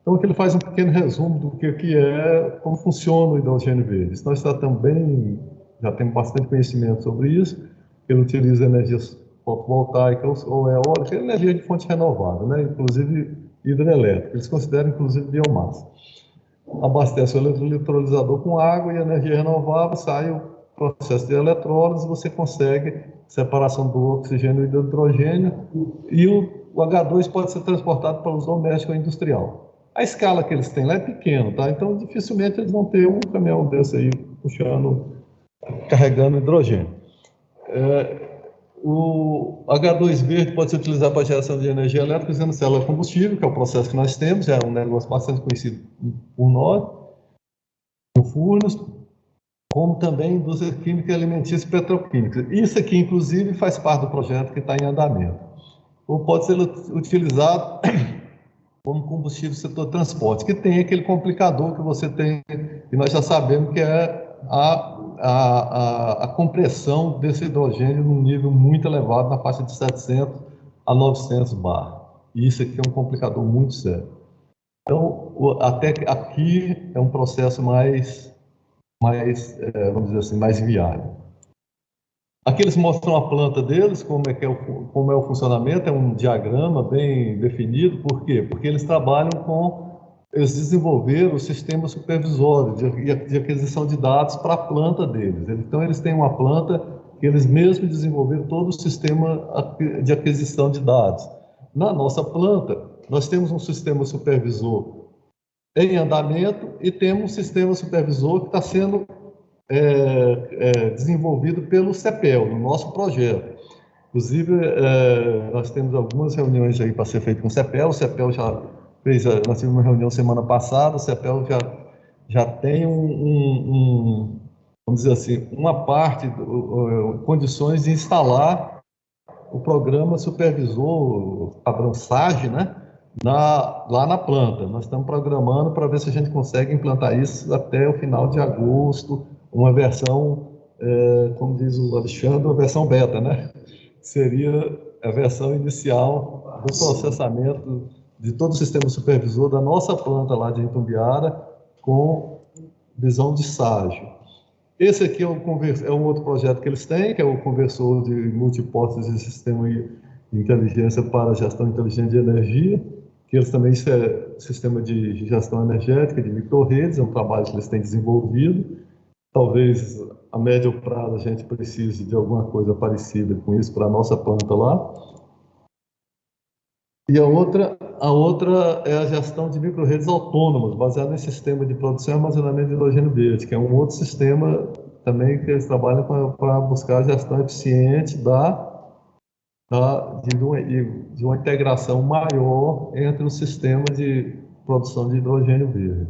Então, aqui ele faz um pequeno resumo do que é, como funciona o hidrogênio verde. Nós também já temos bastante conhecimento sobre isso. Ele utiliza energias fotovoltaicas ou eólica, energia de fonte renovável, né? Inclusive hidrelétrica. Eles consideram, inclusive, biomassa. Abastece o eletrolisador com água e energia renovável, sai o processo de eletrólise, você consegue separação do oxigênio e do hidrogênio, e o H2 pode ser transportado para uso doméstico ou industrial. A escala que eles têm lá é pequena, tá? Então dificilmente eles vão ter um caminhão desse aí carregando hidrogênio. O H2 verde pode ser utilizado para geração de energia elétrica usando célula combustível, que é o processo que nós temos, é um negócio bastante conhecido por nós, no Furnas, como também indústria química, alimentícia e petroquímica. Isso aqui, inclusive, faz parte do projeto que está em andamento. Ou pode ser utilizado como combustível do setor de transporte, que tem aquele complicador que você tem, e nós já sabemos que é a compressão desse hidrogênio num nível muito elevado, na faixa de 700 a 900 bar. E isso aqui é um complicador muito sério. Então, até aqui é um processo mais vamos dizer assim, mais viável. Aqui eles mostram a planta deles, como é o funcionamento, é um diagrama bem definido. Por quê? Porque eles eles desenvolveram o sistema supervisório de aquisição de dados para a planta deles. Então, eles têm uma planta que eles mesmos desenvolveram todo o sistema de aquisição de dados. Na nossa planta, nós temos um sistema supervisor em andamento e temos um sistema supervisor que está sendo desenvolvido pelo CEPEL, no nosso projeto. Inclusive, nós temos algumas reuniões aí para ser feito com o CEPEL. O CEPEL já fez, nós tivemos uma reunião semana passada, o CEPEL já tem vamos dizer assim, uma parte, condições de instalar o programa supervisor padrão SAGE, né, lá na planta. Nós estamos programando para ver se a gente consegue implantar isso até o final de agosto, uma versão, como diz o Alexandre, uma versão beta, né? Seria a versão inicial do processamento de todo o sistema supervisor da nossa planta lá de Itumbiara com visão de SAGE. Esse aqui é um outro projeto que eles têm, que é o conversor de multihipóteses de sistema de inteligência para gestão inteligente de energia, que eles também, isso é sistema de gestão energética, de micro-redes, é um trabalho que eles têm desenvolvido. Talvez a médio prazo a gente precise de alguma coisa parecida com isso para a nossa planta lá. E a outra é a gestão de micro-redes autônomas, baseada em sistema de produção e armazenamento de hidrogênio verde, que é um outro sistema também que eles trabalham para buscar a gestão eficiente de uma integração maior entre o sistema de produção de hidrogênio verde.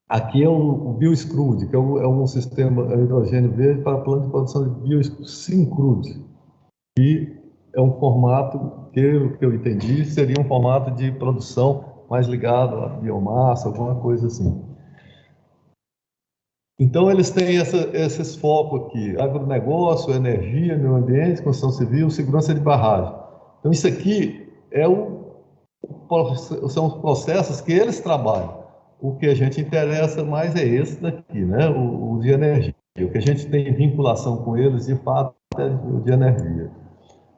Aqui é o BioScrud, que é um sistema de hidrogênio verde para a planta de produção de BioSyncrude. E é um formato que eu entendi, seria um formato de produção mais ligado à biomassa, alguma coisa assim. Então, eles têm esses focos aqui: agronegócio, energia, meio ambiente, construção civil, segurança de barragem. Então, isso aqui são os processos que eles trabalham. O que a gente interessa mais é esse daqui, né? O de energia. O que a gente tem vinculação com eles, de fato, é o de energia.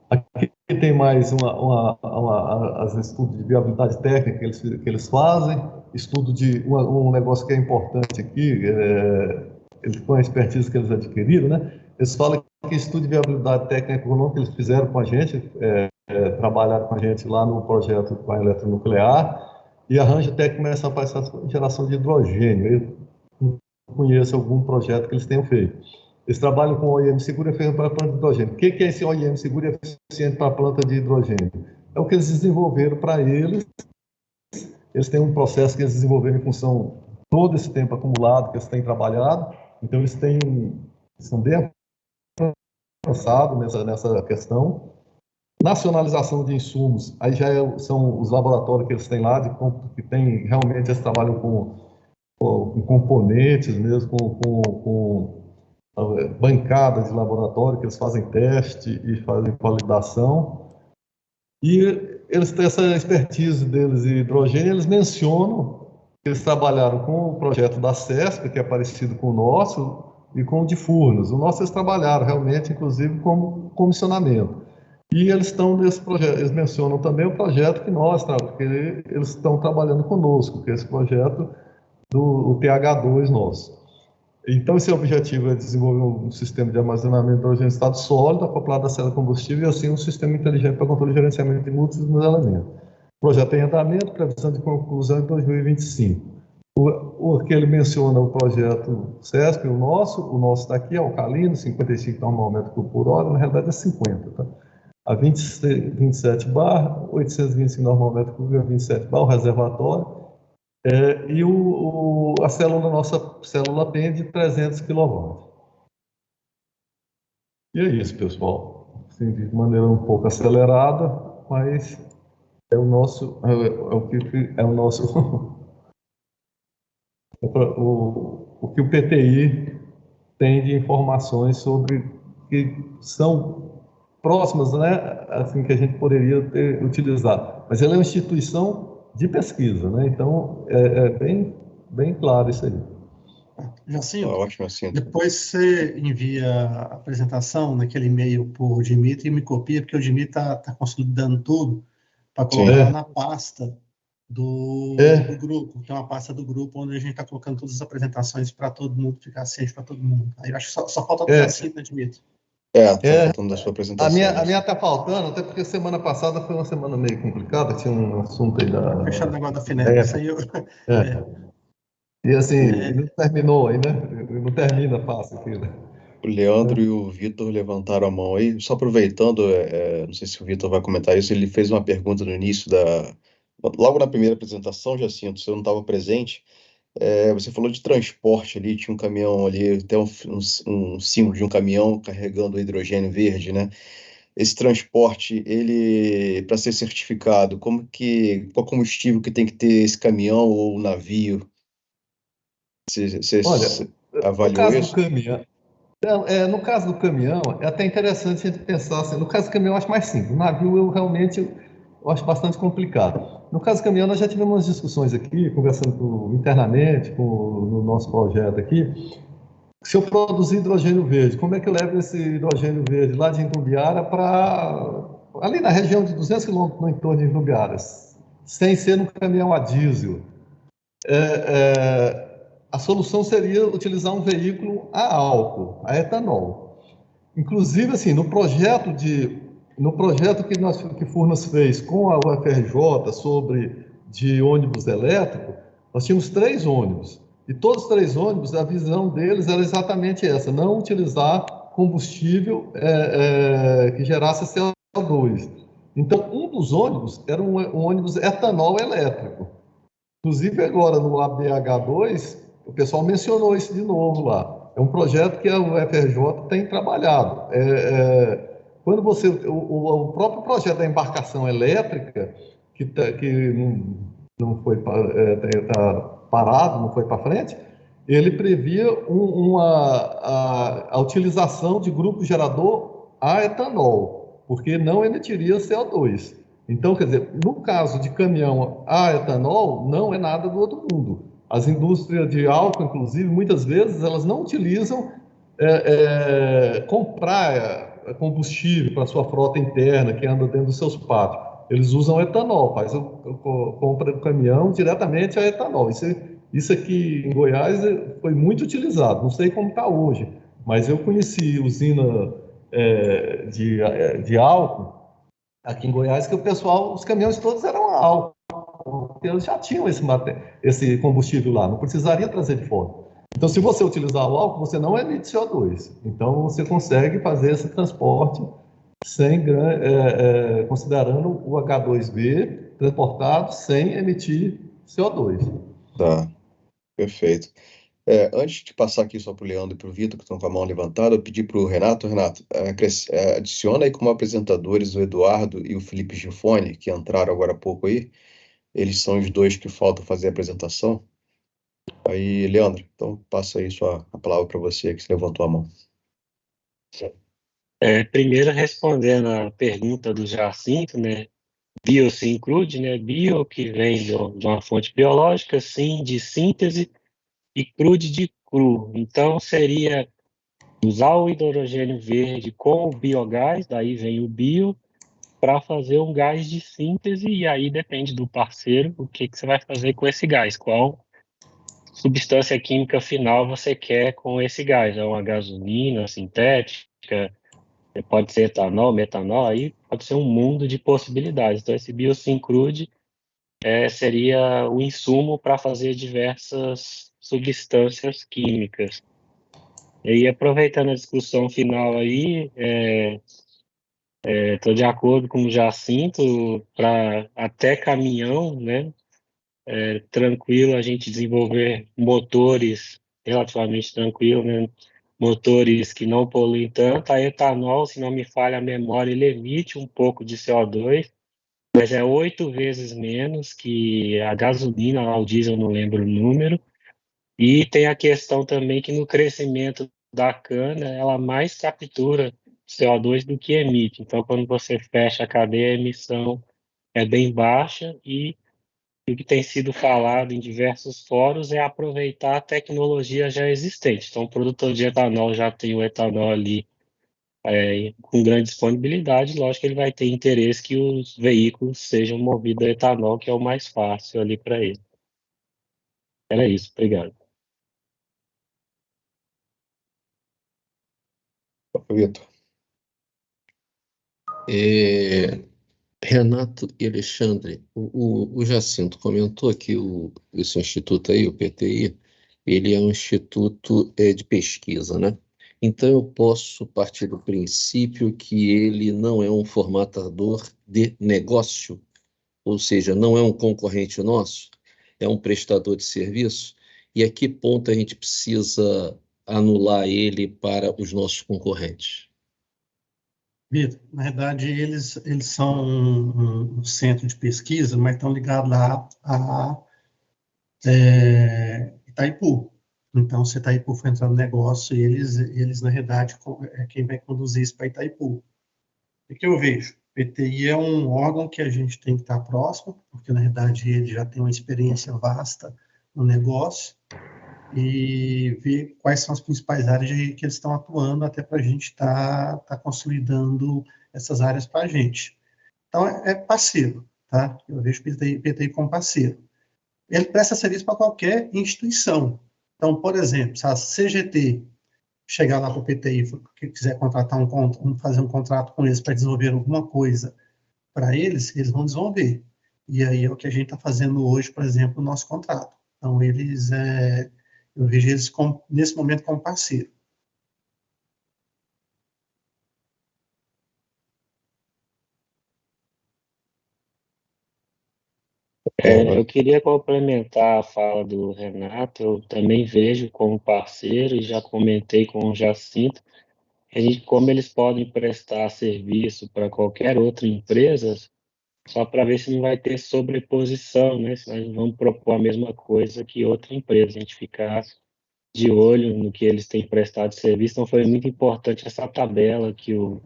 Aqui tem mais as estudos de viabilidade técnica que eles fazem, estudo de um negócio que é importante aqui, com a expertise que eles adquiriram, né? Eles falam que estudo de viabilidade técnica e econômica que eles fizeram com a gente, trabalharam com a gente lá no projeto com a eletronuclear, e a Rangitec começa a fazer essa geração de hidrogênio. Eu conheço algum projeto que eles tenham feito. Eles trabalham com OIM seguro e eficiente para a planta de hidrogênio. O que é esse OIM seguro e eficiente para a planta de hidrogênio? É o que eles desenvolveram para eles. Eles têm um processo que eles desenvolveram em função de todo esse tempo acumulado que eles têm trabalhado. Então, eles são bem avançados nessa questão. Nacionalização de insumos, aí já são os laboratórios que eles têm lá, que tem realmente eles trabalham com componentes mesmo, com bancadas de laboratório, que eles fazem teste e fazem validação. E eles têm essa expertise deles em hidrogênio, eles mencionam que eles trabalharam com o projeto da CESP, que é parecido com o nosso, e com o de Furnas. O nosso eles trabalharam realmente, inclusive, como comissionamento. E eles estão nesse projeto, eles mencionam também o projeto que eles estão trabalhando conosco, que é esse projeto do TH2 nosso. Então, esse objetivo é desenvolver um sistema de armazenamento de hidrogênio em estado sólido, acoplado à célula combustível, e assim um sistema inteligente para controle e gerenciamento de múltiplos elementos. O projeto em andamento, previsão de conclusão em 2025. O que ele menciona o projeto CESP, o nosso está aqui, é alcalino, 55 km por hora, na realidade é 50, tá? A 27 bar, 825 normalmente por 27 bar, o reservatório, e nossa célula PEN de 300 kW. E é isso, pessoal. Assim, de maneira um pouco acelerada, mas é o nosso, o que o PTI tem de informações sobre que são próximas, né, assim, que a gente poderia ter utilizado. Mas ela é uma instituição de pesquisa, né? Então, é bem claro isso aí. Jacinto, ótimo, assim. depois você envia a apresentação naquele e-mail para o Dimitri e me copia, porque o Dimitri está consolidando tudo para colocar na pasta do grupo. Tem uma pasta do grupo onde a gente está colocando todas as apresentações para todo mundo, ficar ciente para todo mundo. Aí eu acho que só falta o Jacinto, né, Dimitri? Tá faltando da sua apresentação. A minha tá faltando, até porque semana passada foi uma semana meio complicada, tinha um assunto aí Fechado o negócio da FINEP, isso aí eu... E assim, não terminou aí, né? não termina fácil aqui, né? O Leandro e o Vitor levantaram a mão aí. Só aproveitando, não sei se o Vitor vai comentar isso, ele fez uma pergunta no início logo na primeira apresentação, Jacinto, você não estava presente. Você falou de transporte ali, tinha um caminhão ali, até um símbolo de um caminhão carregando hidrogênio verde, né? Esse transporte, ele, para ser certificado, qual combustível que tem que ter esse caminhão ou navio? Você Olha, no avaliou caso do isso? caminhão, no caso do caminhão, é até interessante a gente pensar assim. No caso do caminhão, eu acho mais simples. O navio, eu acho bastante complicado. No caso do caminhão, nós já tivemos umas discussões aqui, conversando internamente no nosso projeto aqui. Se eu produzir hidrogênio verde, como é que eu levo esse hidrogênio verde lá de Itumbiara para ali na região de 200 quilômetros no entorno de Itumbiara, sem ser no caminhão a diesel? A solução seria utilizar um veículo a álcool, a etanol. Inclusive, assim, no projeto que Furnas fez com a UFRJ sobre de ônibus elétrico, nós tínhamos 3 ônibus. E todos os 3 ônibus, a visão deles era exatamente essa: não utilizar combustível que gerasse CO2. Então, um dos ônibus era um ônibus etanol elétrico. Inclusive, agora no ABH2, o pessoal mencionou isso de novo lá. É um projeto que a UFRJ tem trabalhado. Quando o próprio projeto da embarcação elétrica, que não foi parado, não foi para frente, ele previa a utilização de grupo gerador a etanol, porque não emitiria CO2. Então, quer dizer, no caso de caminhão a etanol, não é nada do outro mundo. As indústrias de álcool, inclusive, muitas vezes, elas não utilizam comprar combustível para sua frota interna, que anda dentro dos seus pátios. Eles usam etanol, compra o caminhão diretamente a etanol. Isso aqui em Goiás foi muito utilizado, não sei como está hoje, mas eu conheci usina de álcool aqui em Goiás, que os caminhões todos eram a álcool, porque eles já tinham esse combustível lá, não precisaria trazer de fora. Então, se você utilizar o álcool, você não emite CO2. Então, você consegue fazer esse transporte considerando o H2B transportado sem emitir CO2. Tá, perfeito. Antes de passar aqui só para o Leandro e para o Vitor, que estão com a mão levantada, eu pedi para o Renato, adiciona aí como apresentadores o Eduardo e o Felipe Gifone, que entraram agora há pouco aí. Eles são os 2 que faltam fazer a apresentação. Aí, Leandro, então passa aí a palavra para você que se levantou a mão. Primeiro, respondendo a pergunta do Jacinto, né? Bio se include, né? Bio, que vem de uma fonte biológica, sim, de síntese, e crude de cru. Então, seria usar o hidrogênio verde com o biogás, daí vem o bio, para fazer um gás de síntese, e aí depende do parceiro o que você vai fazer com esse gás, qual substância química final você quer com esse gás. É uma gasolina sintética, pode ser etanol, metanol, aí pode ser um mundo de possibilidades. Então, esse biosincrude seria o insumo para fazer diversas substâncias químicas. E aí, aproveitando a discussão final aí, estou de acordo com o Jacinto, para até caminhão, né, tranquilo a gente desenvolver motores relativamente tranquilos, né, motores que não poluem tanto. A etanol, se não me falha a memória, ele emite um pouco de CO2, mas é 8 vezes menos que a gasolina, o diesel, não lembro o número. E tem a questão também que no crescimento da cana, ela mais captura CO2 do que emite. Então, quando você fecha a cadeia, a emissão é bem baixa, e o que tem sido falado em diversos fóruns é aproveitar a tecnologia já existente. Então, o produtor de etanol já tem o etanol ali com grande disponibilidade, lógico que ele vai ter interesse que os veículos sejam movidos a etanol, que é o mais fácil ali para ele. Era isso, obrigado. Vitor. Renato e Alexandre, o Jacinto comentou aqui esse instituto aí, o PTI, Ele é um instituto de pesquisa, né? Então, eu posso partir do princípio que ele não é um formatador de negócio, ou seja, não é um concorrente nosso, é um prestador de serviço. E a que ponto a gente precisa anular ele para os nossos concorrentes? Vitor, na verdade, eles são um centro de pesquisa, mas estão ligados lá a Itaipu. Então, se Itaipu for entrar no negócio, eles na verdade, é quem vai conduzir isso para Itaipu. O que eu vejo? PTI é um órgão que a gente tem que estar próximo, porque, na verdade, ele já tem uma experiência vasta no negócio, e ver quais são as principais áreas que eles estão atuando, até para a gente estar consolidando essas áreas para a gente. Então, é parceiro, tá? Eu vejo PTI como parceiro. Ele presta serviço para qualquer instituição. Então, por exemplo, se a CGT chegar lá para o PTI e quiser contratar fazer um contrato com eles para desenvolver alguma coisa para eles vão desenvolver. E aí é o que a gente está fazendo hoje, por exemplo, no nosso contrato. Então, eu vejo eles nesse momento como parceiro. Eu queria complementar a fala do Renato, eu também vejo como parceiro e já comentei com o Jacinto, como eles podem prestar serviço para qualquer outra empresa, só para ver se não vai ter sobreposição, né? Se nós não vamos propor a mesma coisa que outra empresa, a gente ficar de olho no que eles têm prestado de serviço. Então foi muito importante essa tabela que o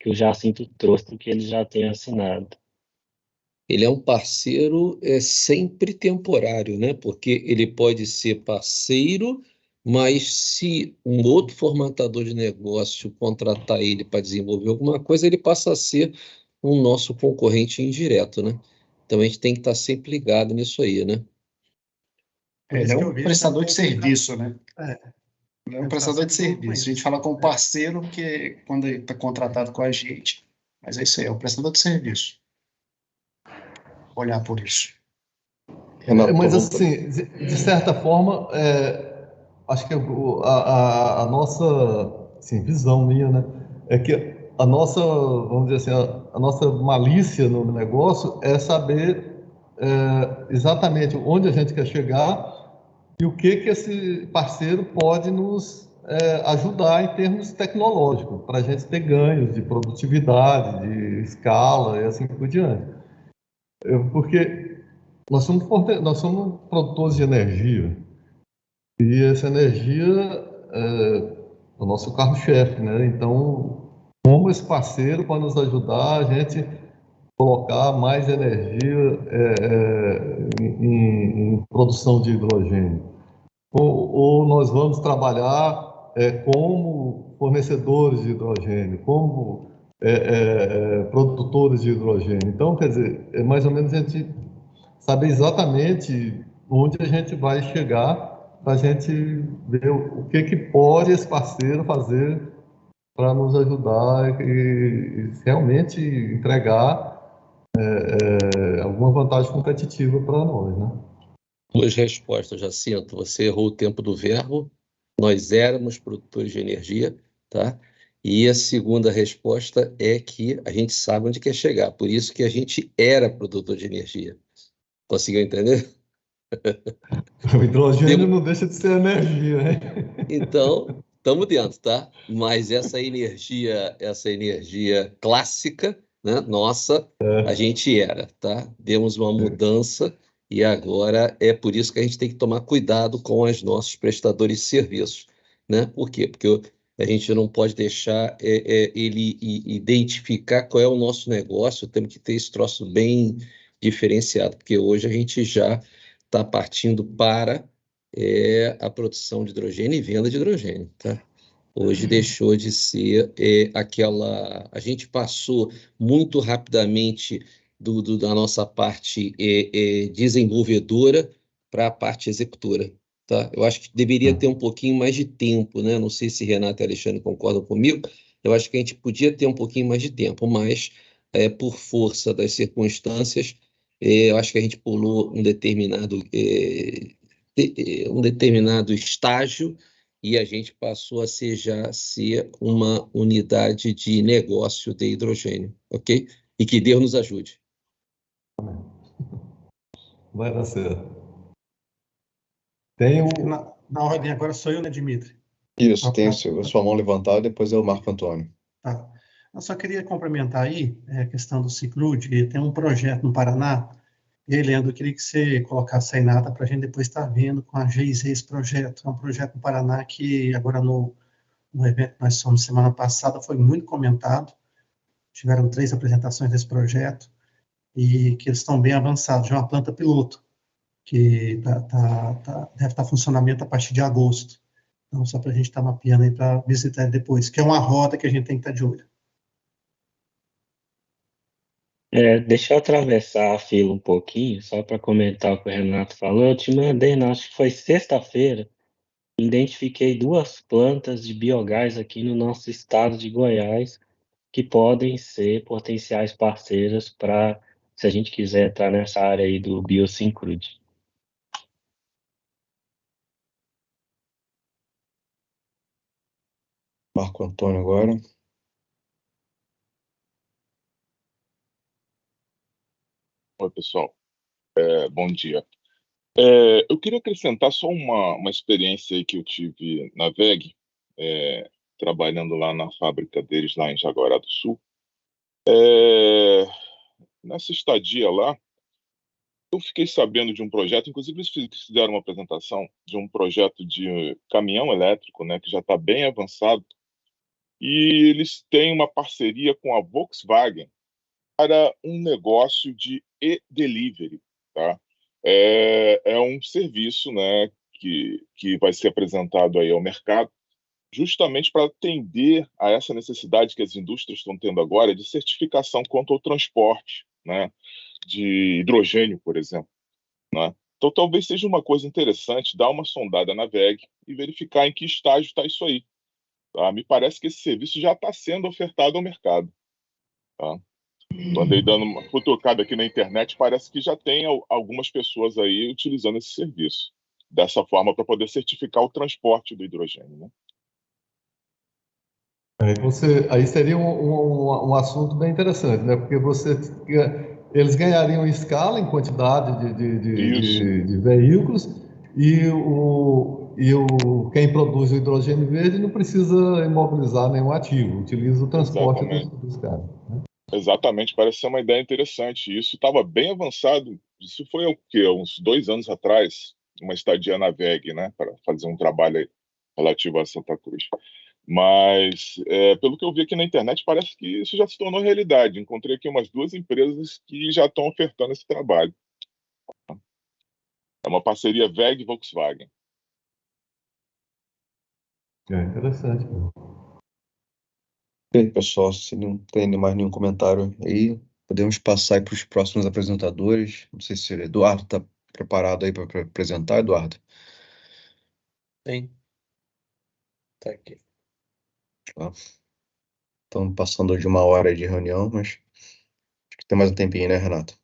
Jacinto trouxe, do que eles já têm assinado. Ele é um parceiro sempre temporário, né? Porque ele pode ser parceiro, mas se um outro formatador de negócio contratar ele para desenvolver alguma coisa, ele passa a ser um nosso concorrente indireto, né? Então a gente tem que estar sempre ligado nisso aí, né? Ele é um prestador de serviço, né? Ele é um prestador de serviço. A gente fala com parceiro, porque quando ele está contratado com a gente. Mas é isso aí, é um prestador de serviço. Olhar por isso. Mas, assim, de certa forma, acho que a nossa assim, visão minha, né, é que a nossa, vamos dizer assim, a nossa malícia no negócio é saber exatamente onde a gente quer chegar e o que esse parceiro pode nos ajudar em termos tecnológicos, para a gente ter ganhos de produtividade, de escala e assim por diante. Porque nós somos produtores de energia e essa energia é o nosso carro-chefe, né? Então, como esse parceiro pode nos ajudar a gente colocar mais energia em produção de hidrogênio? Ou nós vamos trabalhar como fornecedores de hidrogênio, como produtores de hidrogênio? Então, quer dizer, é mais ou menos a gente saber exatamente onde a gente vai chegar para a gente ver o que pode esse parceiro fazer para nos ajudar e realmente entregar alguma vantagem competitiva para nós, né? Duas respostas, Jacinto. Você errou o tempo do verbo. Nós éramos produtores de energia, tá? E a segunda resposta é que a gente sabe onde quer chegar. Por isso que a gente era produtor de energia. Conseguiu entender? O hidrogênio não deixa de ser energia, né? Então, estamos dentro, tá? Mas essa energia clássica, né, nossa, a gente era, tá? Demos uma mudança e agora é por isso que a gente tem que tomar cuidado com os nossos prestadores de serviços, né? Por quê? Porque a gente não pode deixar ele identificar qual é o nosso negócio, temos que ter esse troço bem diferenciado, porque hoje a gente já está partindo para a produção de hidrogênio e venda de hidrogênio, tá? Hoje deixou de ser aquela... A gente passou muito rapidamente da nossa parte desenvolvedora para a parte executora, tá? Eu acho que deveria ter um pouquinho mais de tempo, né? Não sei se Renato e Alexandre concordam comigo. Eu acho que a gente podia ter um pouquinho mais de tempo, mas por força das circunstâncias, eu acho que a gente pulou um determinado um determinado estágio e a gente passou a ser uma unidade de negócio de hidrogênio, ok? E que Deus nos ajude. Vai dar certo. Tem um... Na ordem agora sou eu, né, Dimitri? Isso, tem a sua mão levantada, depois é o Marco Antônio. Tá. Eu só queria complementar aí a questão do Ciclude. Tem um projeto no Paraná. E aí, Leandro, eu queria que você colocasse aí na ata para a gente depois estar vendo com a GIZ esse projeto. É um projeto no Paraná que agora no evento que nós fomos semana passada foi muito comentado. Tiveram 3 apresentações desse projeto e que eles estão bem avançados. Já é uma planta piloto que deve estar em funcionamento a partir de agosto. Então, só para a gente estar mapeando aí para visitar depois, que é uma rota que a gente tem que estar de olho. Deixa eu atravessar a fila um pouquinho, só para comentar o que o Renato falou. Eu te mandei, não, acho que foi sexta-feira, identifiquei 2 plantas de biogás aqui no nosso estado de Goiás, que podem ser potenciais parceiras para, se a gente quiser entrar nessa área aí do Biosincrude. Marco Antônio agora. Oi, pessoal. Bom dia. Eu queria acrescentar só uma experiência aí que eu tive na VEG, trabalhando lá na fábrica deles, lá em Jaguará do Sul. Nessa estadia lá, eu fiquei sabendo de um projeto, inclusive eles fizeram uma apresentação de um projeto de caminhão elétrico, né, que já está bem avançado, e eles têm uma parceria com a Volkswagen para um negócio de e-delivery, tá? É um serviço, né, que vai ser apresentado aí ao mercado, justamente para atender a essa necessidade que as indústrias estão tendo agora de certificação quanto ao transporte, né, de hidrogênio, por exemplo, né? Então, talvez seja uma coisa interessante dar uma sondada na VEG e verificar em que estágio está isso aí. Tá? Me parece que esse serviço já está sendo ofertado ao mercado. Tá? Andei dando uma cutucada aqui na internet, parece que já tem algumas pessoas aí utilizando esse serviço, dessa forma, para poder certificar o transporte do hidrogênio, né? Aí seria um assunto bem interessante, né? Porque eles ganhariam escala em quantidade de veículos quem produz o hidrogênio verde não precisa imobilizar nenhum ativo, utiliza o transporte dos caras. Né? Exatamente, parece ser uma ideia interessante. Isso estava bem avançado. Isso foi o quê? Uns 2 anos atrás, uma estadia na VEG, né, para fazer um trabalho aí relativo a Santa Cruz. Mas, pelo que eu vi aqui na internet, parece que isso já se tornou realidade. Encontrei aqui umas 2 empresas que já estão ofertando esse trabalho. É uma parceria VEG e Volkswagen. É interessante. Bem, pessoal, se não tem mais nenhum comentário aí, podemos passar para os próximos apresentadores. Não sei se o Eduardo está preparado aí para apresentar, Eduardo. Sim. Tá aqui. Tá. Estamos passando de 1 hora de reunião, mas acho que tem mais um tempinho, né, Renato?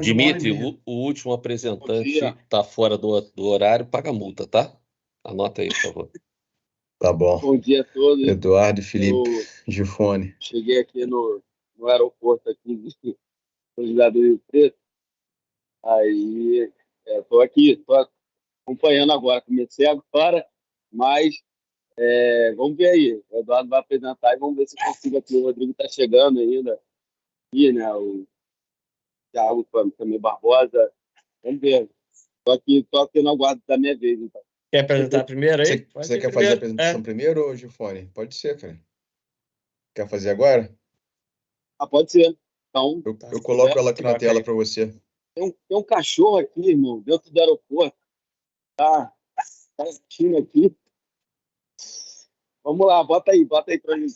Dimitri, o último apresentante está fora do horário, paga multa, tá? Anota aí, por favor. Tá bom. Bom dia a todos. Eduardo e Felipe Gifone. Cheguei aqui no aeroporto aqui no José do Rio Preto. Aí, estou aqui, estou acompanhando agora. Comecei agora, mas vamos ver aí. O Eduardo vai apresentar e vamos ver se consigo aqui. O Rodrigo está chegando ainda. E, né, o Thiago também Barbosa. Vamos ver. Estou aqui no aguardo da minha vez, então. Quer apresentar primeiro aí? Você quer fazer a apresentação primeiro, Gifone? Pode ser, cara. Quer fazer agora? Pode ser. Então, eu coloco ela aqui na tela para você. Tem um cachorro aqui, irmão, dentro do aeroporto. Tá assistindo aqui. Vamos lá, bota aí pra mim.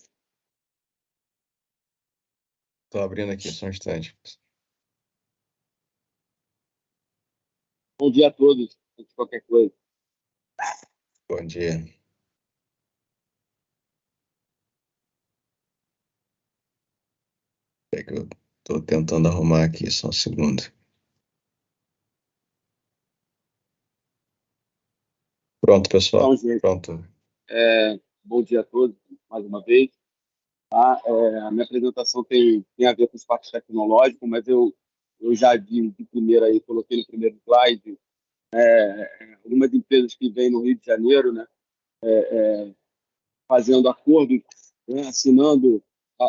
Tô abrindo aqui, só um instante. Bom dia a todos, antes de qualquer coisa. Bom dia. Estou tentando arrumar aqui, só um segundo. Pronto, pessoal. Então, gente, Pronto. bom dia a todos, mais uma vez. Tá? A minha apresentação tem a ver com os parques tecnológicos, mas eu já de primeira aí, coloquei no primeiro slide, algumas empresas que vêm no Rio de Janeiro, né, fazendo acordos, né, assinando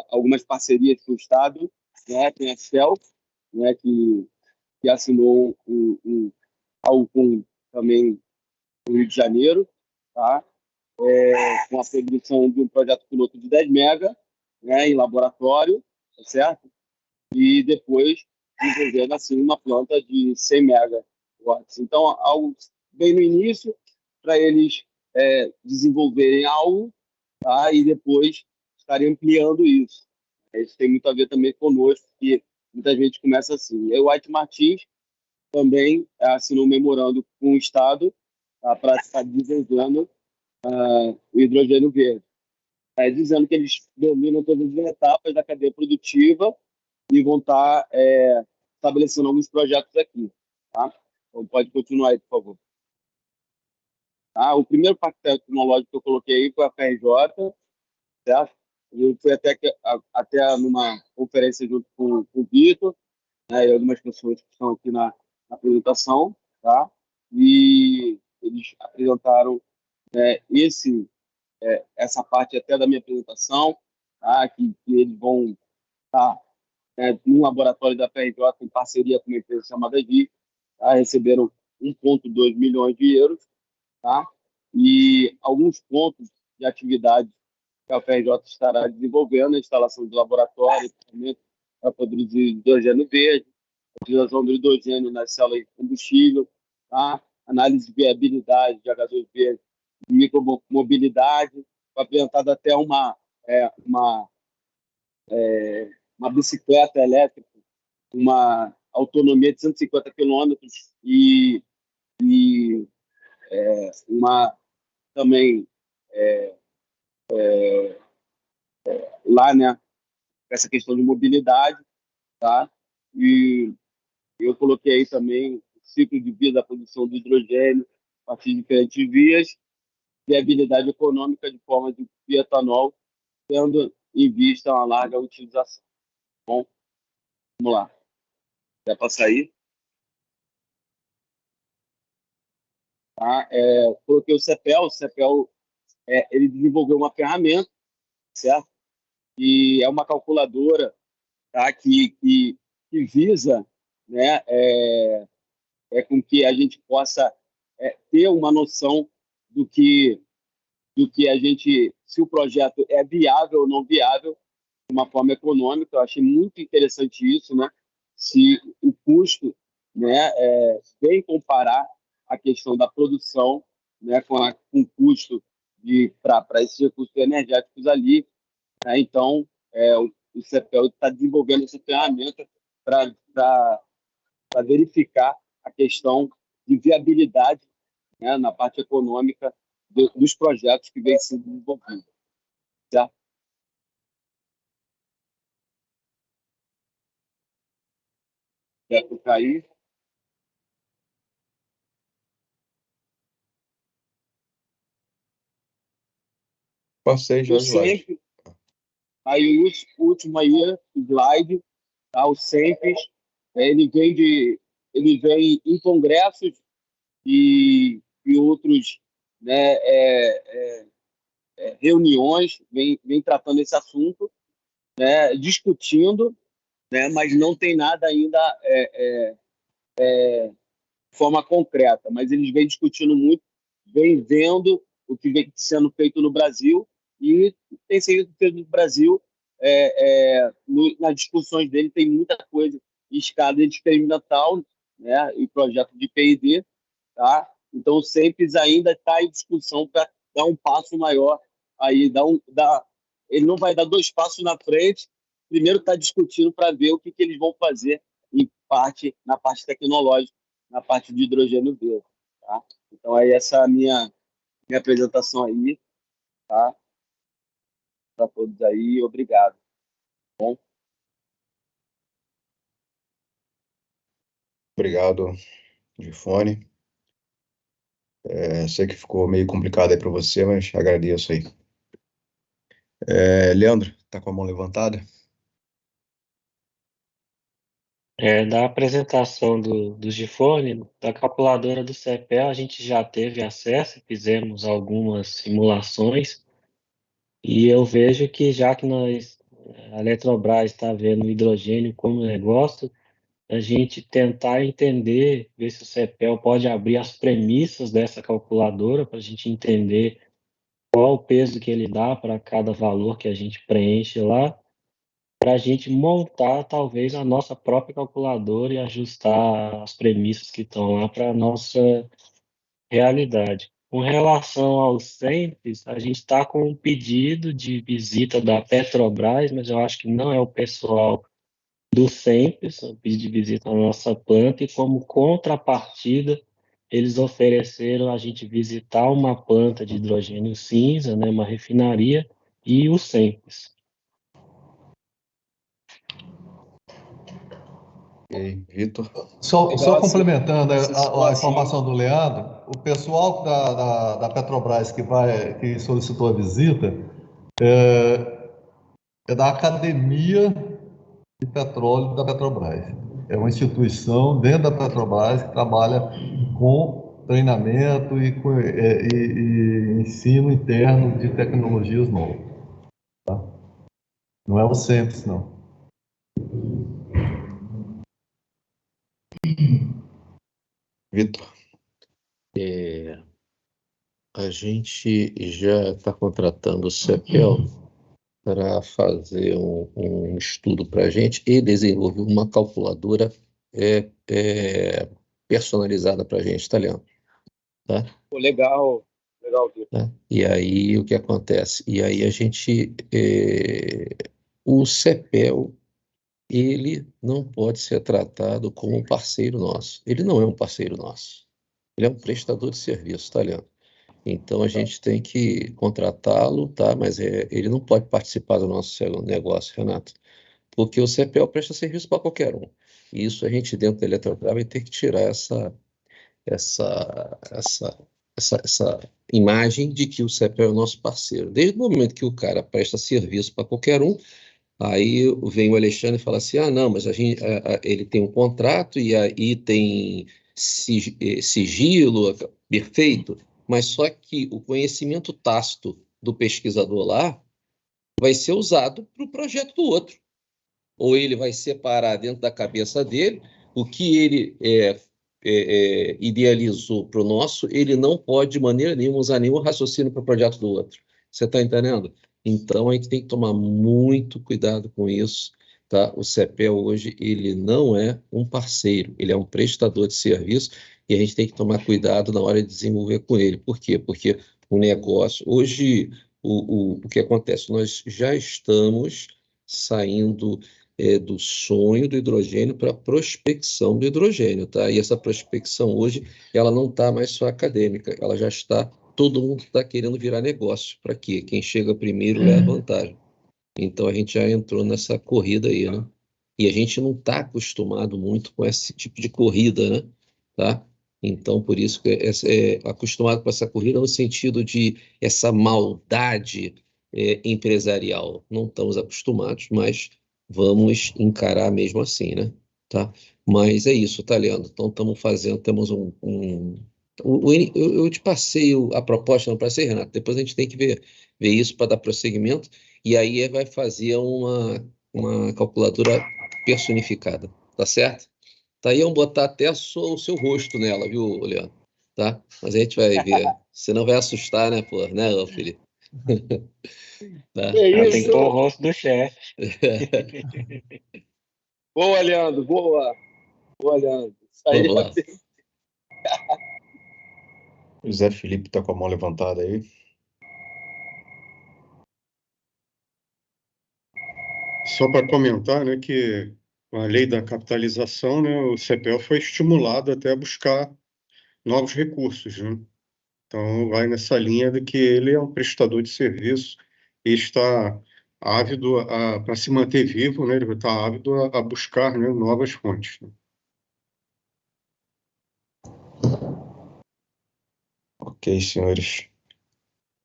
algumas parcerias com o Estado, né, tem a Shell, né, que assinou algo com também no Rio de Janeiro, tá? Com a produção de um projeto piloto de 10 mega, né, em laboratório, tá certo? E depois desenvolvendo assim uma planta de 100 megawatts. Então, algo bem no início, para eles desenvolverem algo, tá? E depois estarem ampliando isso. Isso tem muito a ver também conosco, que muita gente começa assim. E o White Martins também assinou um memorando com o Estado, tá? Para estar desenvolvendo o hidrogênio verde, dizendo que eles dominam todas as etapas da cadeia produtiva e vão estar estabelecendo alguns projetos aqui. Tá? Então, pode continuar aí, por favor. O primeiro parque tecnológico que eu coloquei aí foi a FRJ, certo? Eu fui até numa conferência junto com o Vitor, né, e algumas pessoas que estão aqui na apresentação, tá? E eles apresentaram essa parte até da minha apresentação, tá? Que eles vão estar no laboratório da PRJ em parceria com uma empresa chamada GI, tá? Receberam 1,2 milhões de euros, tá? E alguns pontos de atividade que a PRJ estará desenvolvendo: a instalação de laboratório, equipamento para produzir hidrogênio verde, utilização do hidrogênio nas células de combustível, tá? Análise de viabilidade de H2B, micromobilidade, foi apresentado até uma bicicleta elétrica, uma autonomia de 150 quilômetros e uma também lá, né, essa questão de mobilidade, tá? E eu coloquei aí também o ciclo de vida da produção do hidrogênio a partir de diferentes vias, viabilidade econômica de forma de bioetanol, tendo em vista uma larga utilização. Bom, vamos lá. Já para sair. Tá? Coloquei o CEPEL, ele desenvolveu uma ferramenta, certo? E é uma calculadora, tá? Que visa, né, com que a gente possa ter uma noção do que a gente, se o projeto é viável ou não viável, de uma forma econômica. Eu achei muito interessante isso, né? Se o custo, né, bem comparar a questão da produção, né, com o custo para esses recursos energéticos ali, né? Então, o CEPEL está desenvolvendo essa ferramenta para verificar a questão de viabilidade, né, na parte econômica dos projetos que vêm sendo desenvolvidos. Certo? Quer tocar aí? Passei já O o slide. SEMP, aí o último aí, slide, tá? O SEMPES, ele vem em congressos e outros, né, reuniões, vem tratando esse assunto, né, discutindo, né, mas não tem nada ainda de forma concreta, mas eles vêm discutindo muito, vêm vendo o que vem sendo feito no Brasil e tem sido feito no Brasil. Nas discussões dele tem muita coisa em escala experimental, né, e projeto de P&D, tá? Então o SEMPES ainda está em discussão para dar um passo maior aí, ele não vai dar dois passos na frente. Primeiro está discutindo para ver o que eles vão fazer na parte tecnológica, na parte de hidrogênio verde, tá? Então aí essa é a minha apresentação aí, tá? Para todos aí, obrigado. Bom. Obrigado, Gifone. Sei que ficou meio complicado aí para você, mas agradeço aí. Leandro, tá com a mão levantada? Da apresentação do Gifone, da calculadora do CEPEL, a gente já teve acesso, fizemos algumas simulações, e eu vejo que já que a Eletrobras está vendo o hidrogênio como negócio, a gente tentar entender, ver se o CEPEL pode abrir as premissas dessa calculadora para a gente entender qual o peso que ele dá para cada valor que a gente preenche lá, para a gente montar talvez a nossa própria calculadora e ajustar as premissas que estão lá para a nossa realidade. Com relação aos CENPES, a gente está com um pedido de visita da Petrobras, mas eu acho que não é o pessoal do CENPES, o pedido de visita à nossa planta, e como contrapartida, eles ofereceram a gente visitar uma planta de hidrogênio cinza, né, uma refinaria, e o CENPES. Ok, Vitor. Só complementando a informação do Leandro, o pessoal da Petrobras que solicitou a visita é da Academia de Petróleo da Petrobras. É uma instituição dentro da Petrobras que trabalha com treinamento e ensino interno de tecnologias novas. Tá? Não é o CENPES, não. Vitor. A gente já está contratando o CEPEL para fazer um estudo para a gente e desenvolver uma calculadora personalizada para a gente, tá, Leandro? Tá? Pô, legal, Vitor. Tá? E aí o que acontece? E aí o CEPEL, ele não pode ser tratado como um parceiro nosso. Ele não é um parceiro nosso. Ele é um prestador de serviço, tá, Leandro? Então a gente tem que contratá-lo, tá? Mas ele não pode participar do nosso negócio, Renato, porque o CEPEL presta serviço para qualquer um. E isso a gente dentro da Eletrobras vai ter que tirar essa, essa, essa imagem de que o CEPEL é o nosso parceiro. Desde o momento que o cara presta serviço para qualquer um, aí vem o Alexandre e fala assim: ah, não, mas ele tem um contrato e aí tem sigilo, perfeito, mas só que o conhecimento tácito do pesquisador lá vai ser usado para o projeto do outro. Ou ele vai separar dentro da cabeça dele o que ele idealizou para o nosso, ele não pode de maneira nenhuma usar nenhum raciocínio para o projeto do outro. Você está entendendo? Então a gente tem que tomar muito cuidado com isso, tá? O CEPEL hoje ele não é um parceiro, ele é um prestador de serviço e a gente tem que tomar cuidado na hora de desenvolver com ele. Por quê? Porque o negócio hoje o que acontece? Nós já estamos saindo do sonho do hidrogênio para a prospecção do hidrogênio, tá? E essa prospecção hoje, ela não está mais só acadêmica, ela já está, todo mundo está querendo virar negócio. Para quê? Quem chega primeiro leva vantagem. Então a gente já entrou nessa corrida aí, né? E a gente não está acostumado muito com esse tipo de corrida, né? Tá? Então, por isso que acostumado com essa corrida no sentido de essa maldade empresarial. Não estamos acostumados, mas vamos encarar mesmo assim, né? Tá? Mas é isso, tá, Leandro? Então, estamos fazendo, temos eu te passei a proposta, não passei, Renato? Depois a gente tem que ver isso para dar prosseguimento, e aí vai fazer uma calculadora personificada, tá certo? Tá aí, vamos botar até o seu rosto nela, viu, Leandro? Tá? Mas a gente vai ver. Senão vai assustar, né, pô? Né, Felipe? Tá? Tem que pôr o rosto do chefe. Boa, Leandro, boa. Boa, Leandro. Isso aí. Vamos lá. O Zé Felipe está com a mão levantada aí. Só para comentar, né, que a lei da capitalização, né, o CEPEL foi estimulado até a buscar novos recursos, né? Então, vai nessa linha de que ele é um prestador de serviço e está ávido para se manter vivo, né? Ele está ávido a buscar, né, novas fontes. Né? Ok, senhores.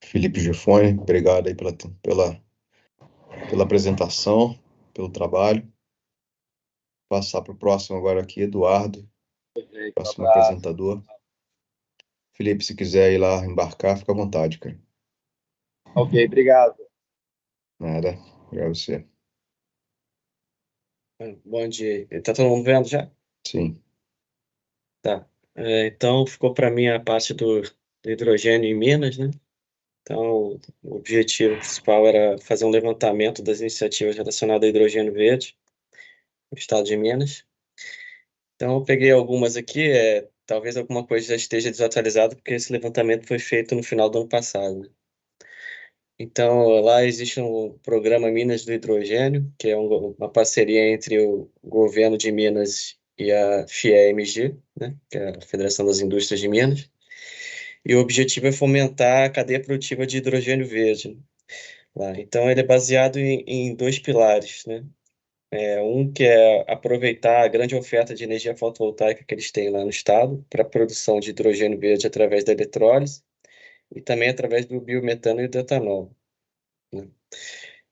Felipe Gifone, obrigado aí pela apresentação, pelo trabalho. Vou passar para o próximo agora aqui, Eduardo, Perfeito, próximo abraço. apresentador. Felipe, se quiser ir lá embarcar, fica à vontade, cara. Ok, obrigado. Nada, obrigado a você. Bom dia. Tá todo mundo vendo já? Sim. Tá. Então, ficou para mim a parte do hidrogênio em Minas, né? Então, o objetivo principal era fazer um levantamento das iniciativas relacionadas ao hidrogênio verde no estado de Minas. Então, eu peguei algumas aqui, talvez alguma coisa já esteja desatualizada, porque esse levantamento foi feito no final do ano passado, né? Então, lá existe um programa Minas do Hidrogênio, que é uma parceria entre o governo de Minas e a FIEMG, né, que é a Federação das Indústrias de Minas. E o objetivo é fomentar a cadeia produtiva de hidrogênio verde, né, lá. Então, ele é baseado em dois pilares, né? Um que é aproveitar a grande oferta de energia fotovoltaica que eles têm lá no estado para a produção de hidrogênio verde através da eletrólise e também através do biometano e do etanol, né?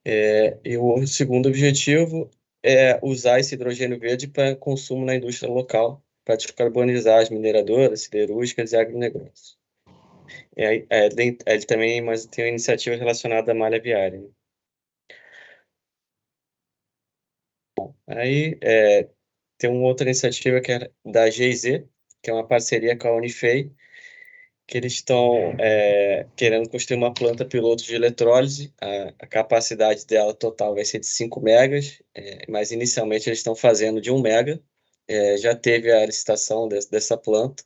E o segundo objetivo é usar esse hidrogênio verde para consumo na indústria local, para descarbonizar as mineradoras, siderúrgicas e agronegócios. Ele também tem uma iniciativa relacionada à malha viária, né? Aí tem uma outra iniciativa que é da GIZ, que é uma parceria com a Unifei, que eles estão querendo construir uma planta piloto de eletrólise. A capacidade dela total vai ser de 5 megas, mas inicialmente eles estão fazendo de 1 mega. Já teve a licitação dessa planta.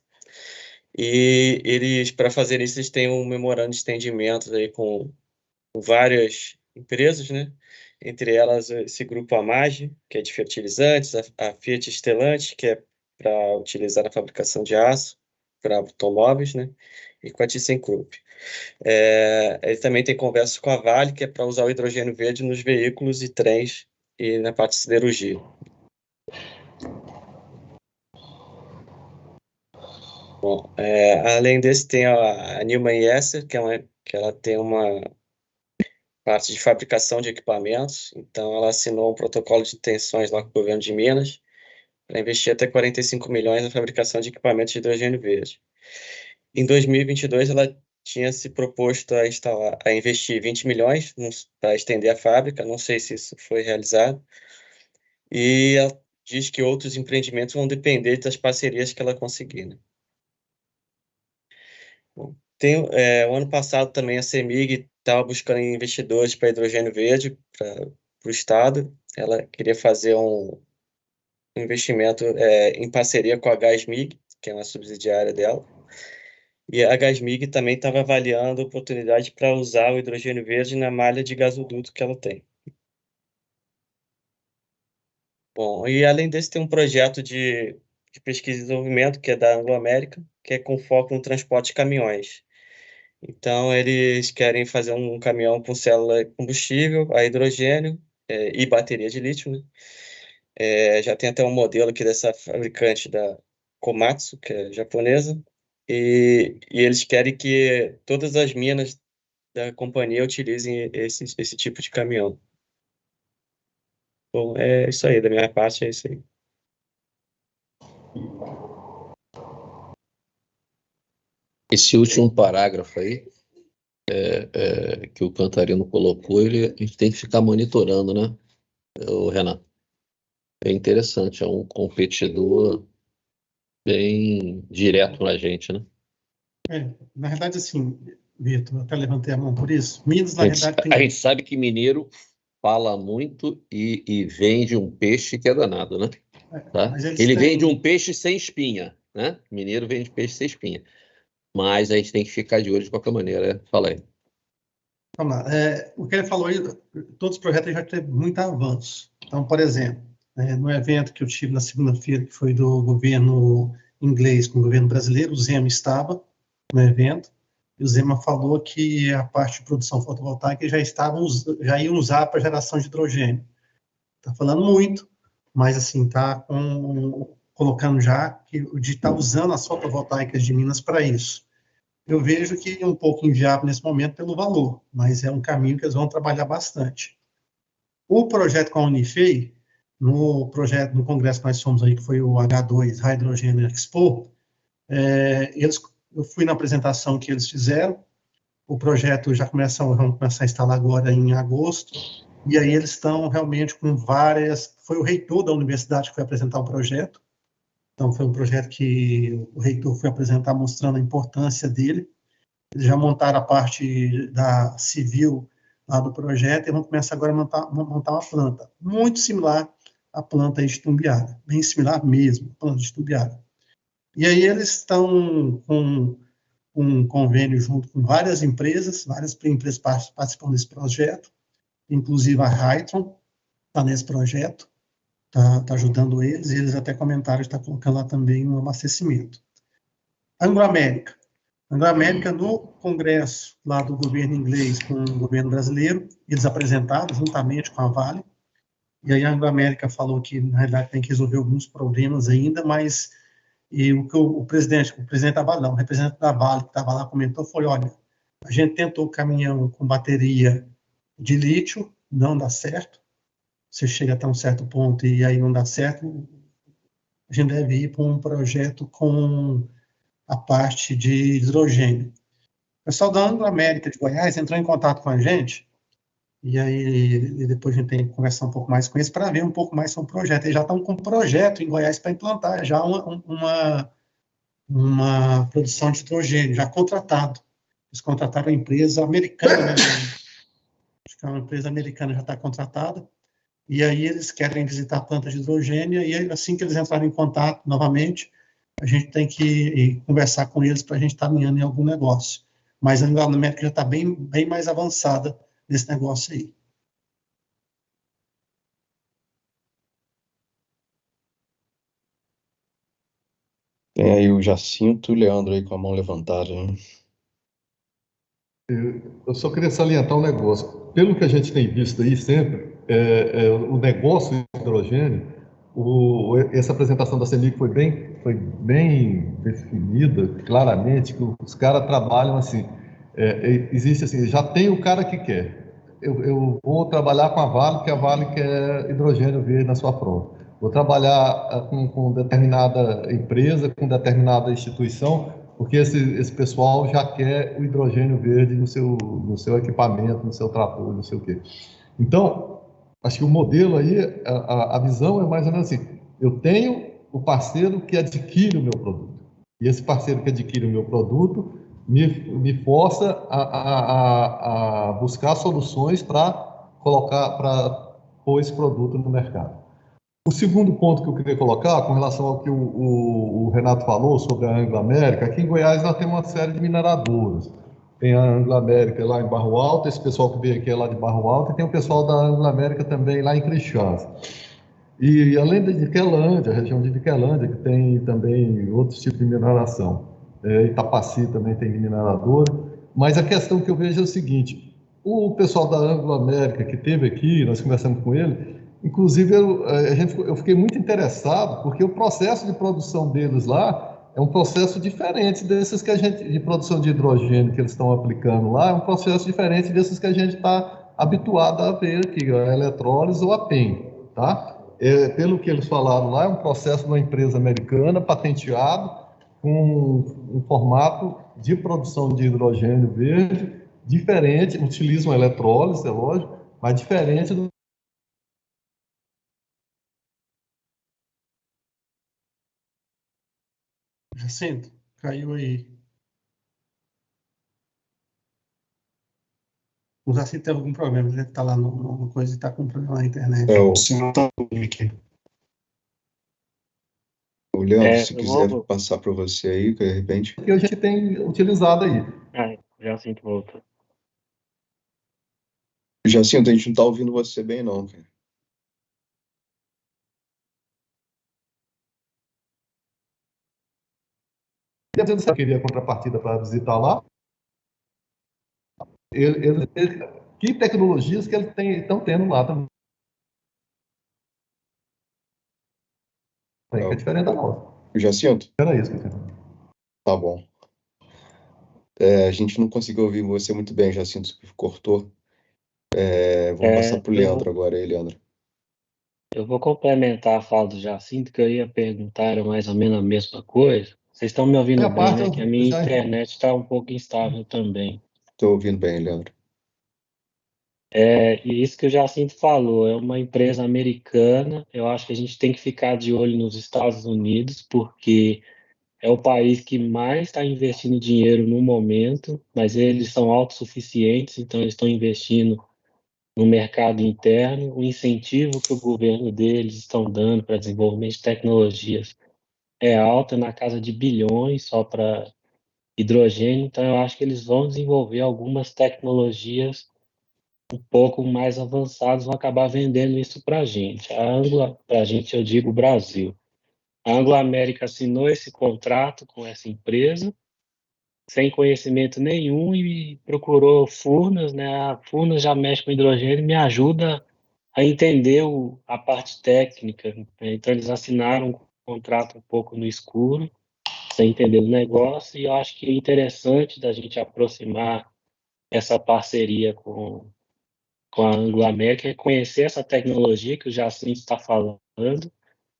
E eles, para fazer isso, eles têm um memorando de entendimento aí com várias empresas, né? Entre elas, esse grupo Amage, que é de fertilizantes, a Fiat Stellantis, que é para utilizar na fabricação de aço para automóveis, né? E com a ThyssenKrupp. Ele também tem conversas com a Vale, que é para usar o hidrogênio verde nos veículos e trens e na parte de siderurgia. Bom, além desse, tem a Newman Yesser, que ela tem uma parte de fabricação de equipamentos. Então, ela assinou um protocolo de intenções lá com o governo de Minas para investir até 45 milhões na fabricação de equipamentos de hidrogênio verde. Em 2022, ela tinha se proposto a investir 20 milhões para estender a fábrica. Não sei se isso foi realizado. E ela diz que outros empreendimentos vão depender das parcerias que ela conseguir, né? Bom, o ano passado também a CEMIG estava buscando investidores para hidrogênio verde para o estado. Ela queria fazer um investimento em parceria com a Gasmig, que é uma subsidiária dela. E a Gasmig também estava avaliando a oportunidade para usar o hidrogênio verde na malha de gasoduto que ela tem. Bom, e além desse, tem um projeto de pesquisa e desenvolvimento, que é da Anglo-América, que é com foco no transporte de caminhões. Então, eles querem fazer um caminhão com célula combustível, a hidrogênio e bateria de lítio, né? Já tem até um modelo aqui dessa fabricante da Komatsu, que é japonesa, e eles querem que todas as minas da companhia utilizem esse tipo de caminhão. Bom, é isso aí, da minha parte é isso aí. Esse último parágrafo aí, que o Cantarino colocou, a gente tem que ficar monitorando, né, Renato? É interessante, é um competidor bem direto na gente, né? Na verdade, assim, Vitor, eu até levantei a mão por isso. Minas, na A verdade, tem. gente sabe que mineiro fala muito e vende um peixe que é danado, né? Tá? Mas eles Ele têm. vende um peixe sem espinha, né? Mineiro vende peixe sem espinha. Mas a gente tem que ficar de olho de qualquer maneira, né? Fala aí. Vamos lá. O que ele falou aí, todos os projetos já teve muito avanço. Então, por exemplo, no evento que eu tive na segunda-feira, que foi do governo inglês com o governo brasileiro, o Zema estava no evento, e o Zema falou que a parte de produção fotovoltaica já iam usar para geração de hidrogênio. Está falando muito, mas assim, está colocando já que de estar usando as fotovoltaicas de Minas para isso. eu vejo que é um pouco inviável nesse momento pelo valor, mas é um caminho que eles vão trabalhar bastante. O projeto com a Unifei, no congresso que nós fomos aí, que foi o H2 Hydrogen Expo, eu fui na apresentação que eles fizeram. O projeto vamos começar a instalar agora em agosto, e aí eles estão realmente com várias... Foi o reitor da universidade que foi apresentar o projeto, então foi um projeto que o reitor foi apresentar mostrando a importância dele. Eles já montaram a parte da civil lá do projeto e vão começar agora a montar uma planta, muito similar à planta de Itumbiara, bem similar mesmo, à planta de Itumbiara. E aí eles estão com um convênio junto com várias empresas participam desse projeto, inclusive a Hytron está nesse projeto, está ajudando eles, e eles até comentaram que está colocando lá também um abastecimento. Anglo-América. Anglo-América, no congresso lá do governo inglês com o governo brasileiro, eles apresentaram juntamente com a Vale, e aí a Anglo-América falou que, na realidade, tem que resolver alguns problemas ainda, mas o que o presidente da Vale, não, o representante da Vale que estava lá comentou foi, olha, a gente tentou caminhão com bateria de lítio, não dá certo, você chega até um certo ponto e aí não dá certo, a gente deve ir para um projeto com a parte de hidrogênio. O pessoal da Anglo-América de Goiás entrou em contato com a gente, e aí depois a gente tem que conversar um pouco mais com eles para ver um pouco mais sobre o projeto. Eles já estão com um projeto em Goiás para implantar já uma produção de hidrogênio, já contratado. Eles contrataram a empresa americana, né? Acho que é uma empresa americana já está contratada, e aí eles querem visitar a planta de hidrogênio, e aí, assim que eles entrarem em contato novamente, a gente tem que conversar com eles para a gente estar alinhando em algum negócio. Mas a Anglo-América já está bem mais avançada nesse negócio aí. Tem aí o Jacinto e o Leandro aí com a mão levantada, né? Eu só queria salientar um negócio. Pelo que a gente tem visto aí sempre, o negócio de hidrogênio, essa apresentação da CEMIG foi bem definida, claramente, que os caras trabalham assim, existe assim, já tem o cara que quer. Eu vou trabalhar com a Vale, porque a Vale quer hidrogênio verde na sua frota. Vou trabalhar com determinada empresa, com determinada instituição, porque esse pessoal já quer o hidrogênio verde no seu equipamento, no seu trator, não sei o quê. Então, acho que o modelo aí, a visão é mais ou menos assim, eu tenho o parceiro que adquire o meu produto, e esse parceiro que adquire o meu produto me força a buscar soluções para pôr esse produto no mercado. O segundo ponto que eu queria colocar, com relação ao que o Renato falou sobre a Anglo-América, aqui em Goiás nós temos uma série de mineradoras. Tem a Anglo-América lá em Barro Alto, esse pessoal que veio aqui é lá de Barro Alto, e tem o pessoal da Anglo-América também lá em Crixás. E além de Niquelândia, a região de Niquelândia, que tem também outros tipos de mineração. Itapaci também tem mineradora. Mas a questão que eu vejo é o seguinte, o pessoal da Anglo-América que esteve aqui, nós conversamos com ele, inclusive eu fiquei muito interessado, porque o processo de produção deles lá é um processo diferente desses que a gente, de produção de hidrogênio que eles estão aplicando lá, é um processo diferente desses que a gente está habituado a ver aqui, a eletrólise ou a PEM, tá? Pelo que eles falaram lá, é um processo de uma empresa americana, patenteado, com um formato de produção de hidrogênio verde, diferente, utilizam eletrólise, é lógico, mas diferente do... Jacinto, caiu aí. O Jacinto tem algum problema, ele deve estar lá numa coisa e está com problema na internet. O Leandro, se quiser passar para você aí, de repente. Que a gente tem utilizado aí. Jacinto voltou. Jacinto, a gente não está ouvindo você bem, não, cara. Você queria contrapartida para visitar lá? Que tecnologias que eles estão tendo lá também? É diferente da nossa. Jacinto? Era isso, Tá bom. A gente não conseguiu ouvir você muito bem, já sinto que cortou. Vou passar para o Leandro agora aí, Leandro. Eu vou complementar a fala do Jacinto, que eu ia perguntar, era mais ou menos a mesma coisa. Vocês estão me ouvindo bem, né? Que a minha internet está um pouco instável também. Estou ouvindo bem, Leandro. E isso que o Jacinto falou, é uma empresa americana. Eu acho que a gente tem que ficar de olho nos Estados Unidos, porque é o país que mais está investindo dinheiro no momento, mas eles são autossuficientes, então eles estão investindo no mercado interno. O incentivo que o governo deles estão dando para desenvolvimento de tecnologias é alto, é na casa de bilhões só para hidrogênio. Então, eu acho que eles vão desenvolver algumas tecnologias um pouco mais avançadas, vão acabar vendendo isso para a gente. Para a gente, eu digo Brasil. A Anglo América assinou esse contrato com essa empresa, sem conhecimento nenhum, e procurou Furnas, né? A Furnas já mexe com hidrogênio e me ajuda a entender a parte técnica, né? Então, eles assinaram um contrato um pouco no escuro, sem entender o negócio, e eu acho que é interessante da gente aproximar essa parceria com a Anglo América e conhecer essa tecnologia que o Jacinto está falando,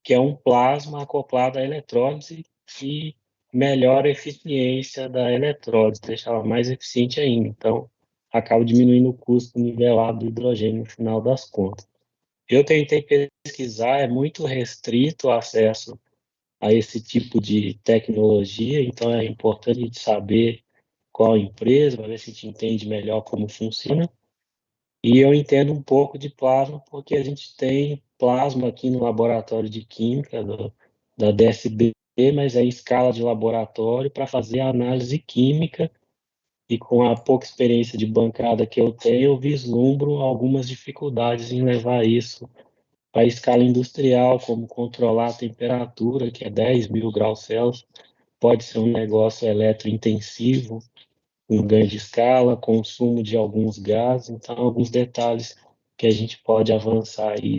que é um plasma acoplado à eletrólise e melhora a eficiência da eletrólise, deixa ela mais eficiente ainda. Então, acaba diminuindo o custo nivelado do hidrogênio no final das contas. Eu tentei pesquisar, é muito restrito o acesso a esse tipo de tecnologia, então é importante saber qual empresa, para ver se a gente entende melhor como funciona. E eu entendo um pouco de plasma, porque a gente tem plasma aqui no laboratório de química da DSB, mas é em escala de laboratório para fazer a análise química, e com a pouca experiência de bancada que eu tenho, eu vislumbro algumas dificuldades em levar isso para a escala industrial, como controlar a temperatura, que é 10.000 graus Celsius, pode ser um negócio eletrointensivo, um ganho de escala, consumo de alguns gases, então alguns detalhes que a gente pode avançar aí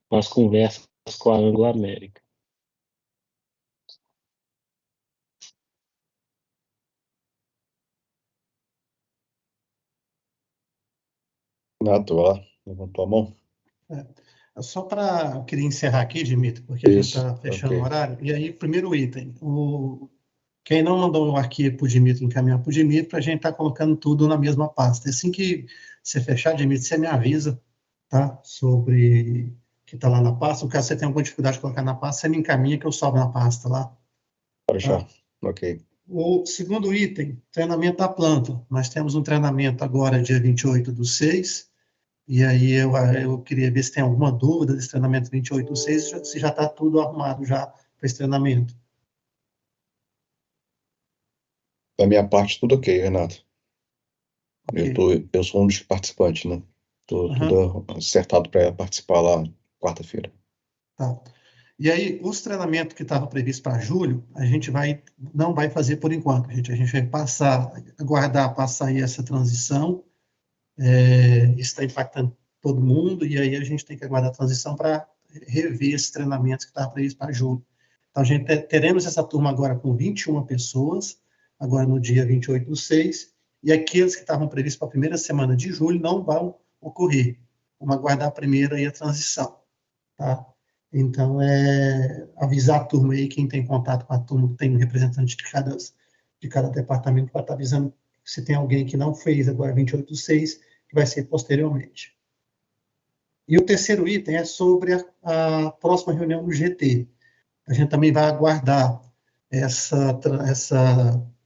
com as conversas com a Anglo América. Renato, lá, levantou a mão. Só para, eu queria encerrar aqui, Dimitri, porque a gente Isso, está fechando ok. o horário. E aí, primeiro item, quem não mandou o arquivo para o Dimitri, encaminhar para o Dimitri, para a gente estar colocando tudo na mesma pasta. Assim que você fechar, Dimitri, você me avisa, tá? Sobre o que está lá na pasta. Caso você tenha alguma dificuldade de colocar na pasta, você me encaminha que eu salvo na pasta lá. Pode deixar, ok. O segundo item, treinamento da planta. Nós temos um treinamento agora, dia 28/6, e aí eu queria ver se tem alguma dúvida desse treinamento 28/6, se já está tudo arrumado já para esse treinamento. Da minha parte, tudo ok, Renato. Ok. Eu sou um dos participantes, né? Estou tudo acertado para participar lá quarta-feira. Tá. E aí, os treinamentos que estavam previstos para julho, a gente não vai fazer por enquanto. A gente vai aguardar passar aí essa transição. Isso está impactando todo mundo, e aí a gente tem que aguardar a transição para rever esses treinamentos que estavam previstos para julho. Então, teremos essa turma agora com 21 pessoas, agora no dia 28/6, e aqueles que estavam previstos para a primeira semana de julho não vão ocorrer. Vamos aguardar primeiro aí a transição, tá? Então, avisar a turma aí, quem tem contato com a turma, tem um representante de cada departamento, para estar avisando se tem alguém que não fez agora 28/6, que vai ser posteriormente. E o terceiro item é sobre a próxima reunião do GT. A gente também vai aguardar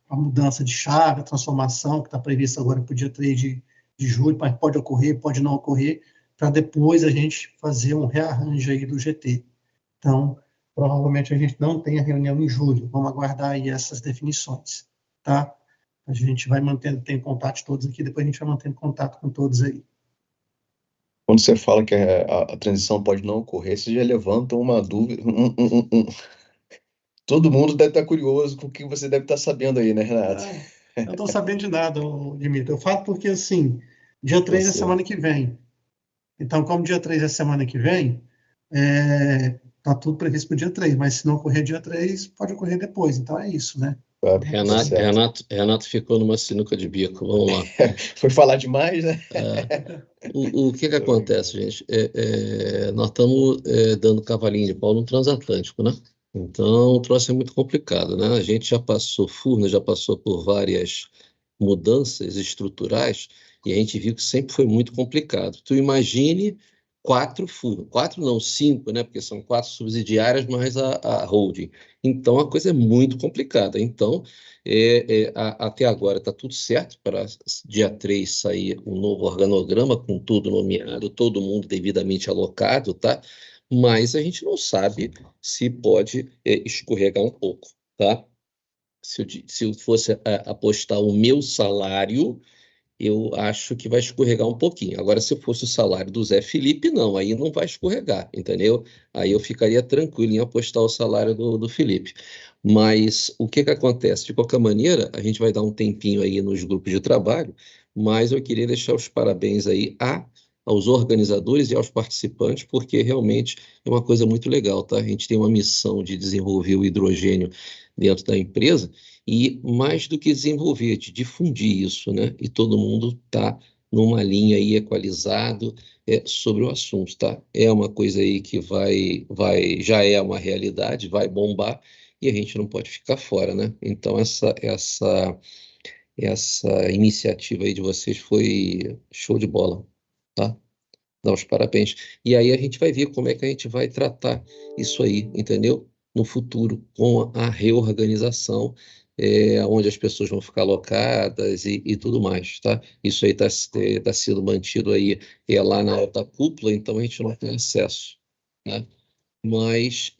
a mudança de chave, a transformação que está prevista agora para o dia 3 de julho, mas pode ocorrer, pode não ocorrer, para depois a gente fazer um rearranjo aí do GT. Então, provavelmente a gente não tem a reunião em julho, vamos aguardar aí essas definições, tá? A gente vai tem contato de todos aqui, depois a gente vai mantendo contato com todos aí. Quando você fala que a transição pode não ocorrer, você já levanta uma dúvida. Todo mundo deve estar curioso com o que você deve estar sabendo aí, né, Renato? Eu não estou sabendo de nada, Dimitri. Eu falo porque, assim, dia 3 é semana que vem. Então, como dia 3 é semana que vem, está tudo previsto para o dia 3, mas se não ocorrer dia 3, pode ocorrer depois. Então, é isso, né? Fábio. Tá certo. Renato ficou numa sinuca de bico. Vamos lá. Foi falar demais, né? O que acontece, gente? Nós estamos dando cavalinho de pau no transatlântico, né? Então, o troço é muito complicado, né? A gente já passou, Furnas já passou por várias mudanças estruturais e a gente viu que sempre foi muito complicado. Tu imagine 4 Furnas, 4 não, 5, né? Porque são 4 subsidiárias mais a holding. Então, a coisa é muito complicada. Então, até agora está tudo certo para dia 3 sair um novo organograma com tudo nomeado, todo mundo devidamente alocado, tá? Mas a gente não sabe se pode escorregar um pouco, tá? Se eu fosse apostar o meu salário, eu acho que vai escorregar um pouquinho. Agora, se fosse o salário do Zé Felipe, não, aí não vai escorregar, entendeu? Aí eu ficaria tranquilo em apostar o salário do Felipe. Mas o que acontece? De qualquer maneira, a gente vai dar um tempinho aí nos grupos de trabalho, mas eu queria deixar os parabéns aí aos organizadores e aos participantes, porque realmente é uma coisa muito legal, tá? A gente tem uma missão de desenvolver o hidrogênio dentro da empresa, e mais do que desenvolver, de difundir isso, né? E todo mundo está numa linha aí equalizado sobre o assunto, tá? É uma coisa aí que já é uma realidade, vai bombar, e a gente não pode ficar fora, né? Então, essa iniciativa aí de vocês foi show de bola, tá? Dá os parabéns. E aí a gente vai ver como é que a gente vai tratar isso aí, entendeu? No futuro, com a reorganização, onde as pessoas vão ficar alocadas e tudo mais, tá? Isso aí tá sendo mantido aí lá na alta cúpula, então a gente não tem acesso, né? Mas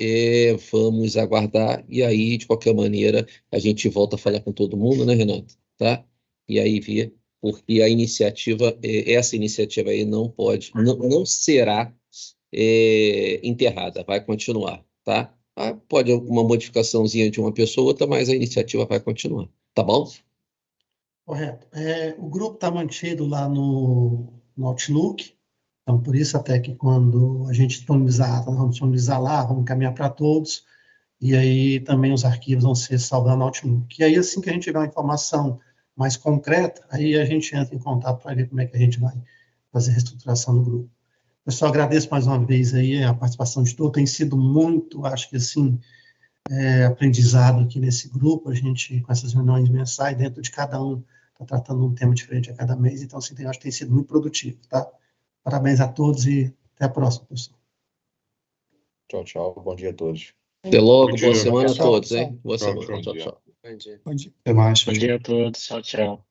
vamos aguardar, e aí, de qualquer maneira, a gente volta a falar com todo mundo, né, Renato? Tá? E aí ver, porque a iniciativa, essa iniciativa aí não será enterrada, vai continuar, tá? Pode uma modificaçãozinha de uma pessoa ou outra, mas a iniciativa vai continuar, tá bom? Correto. O grupo está mantido lá no Outlook, então por isso até que quando a gente disponibilizar, nós vamos disponibilizar lá, vamos encaminhar para todos, e aí também os arquivos vão ser salvados no Outlook. E aí assim que a gente tiver uma informação mais concreta, aí a gente entra em contato para ver como é que a gente vai fazer a reestruturação do grupo. Pessoal, agradeço mais uma vez aí a participação de todos, tem sido muito, acho que assim, aprendizado aqui nesse grupo, a gente, com essas reuniões mensais, dentro de cada um, está tratando um tema diferente a cada mês, então, assim, acho que tem sido muito produtivo, tá? Parabéns a todos e até a próxima, pessoal. Tchau, tchau. Bom dia a todos. Até logo, Bom boa dia. semana a Tchau, todos, pessoal. hein? Boa Tchau, semana. tchau. Tchau, tchau. Bom dia. Até mais. Bom dia a todos. Tchau, tchau.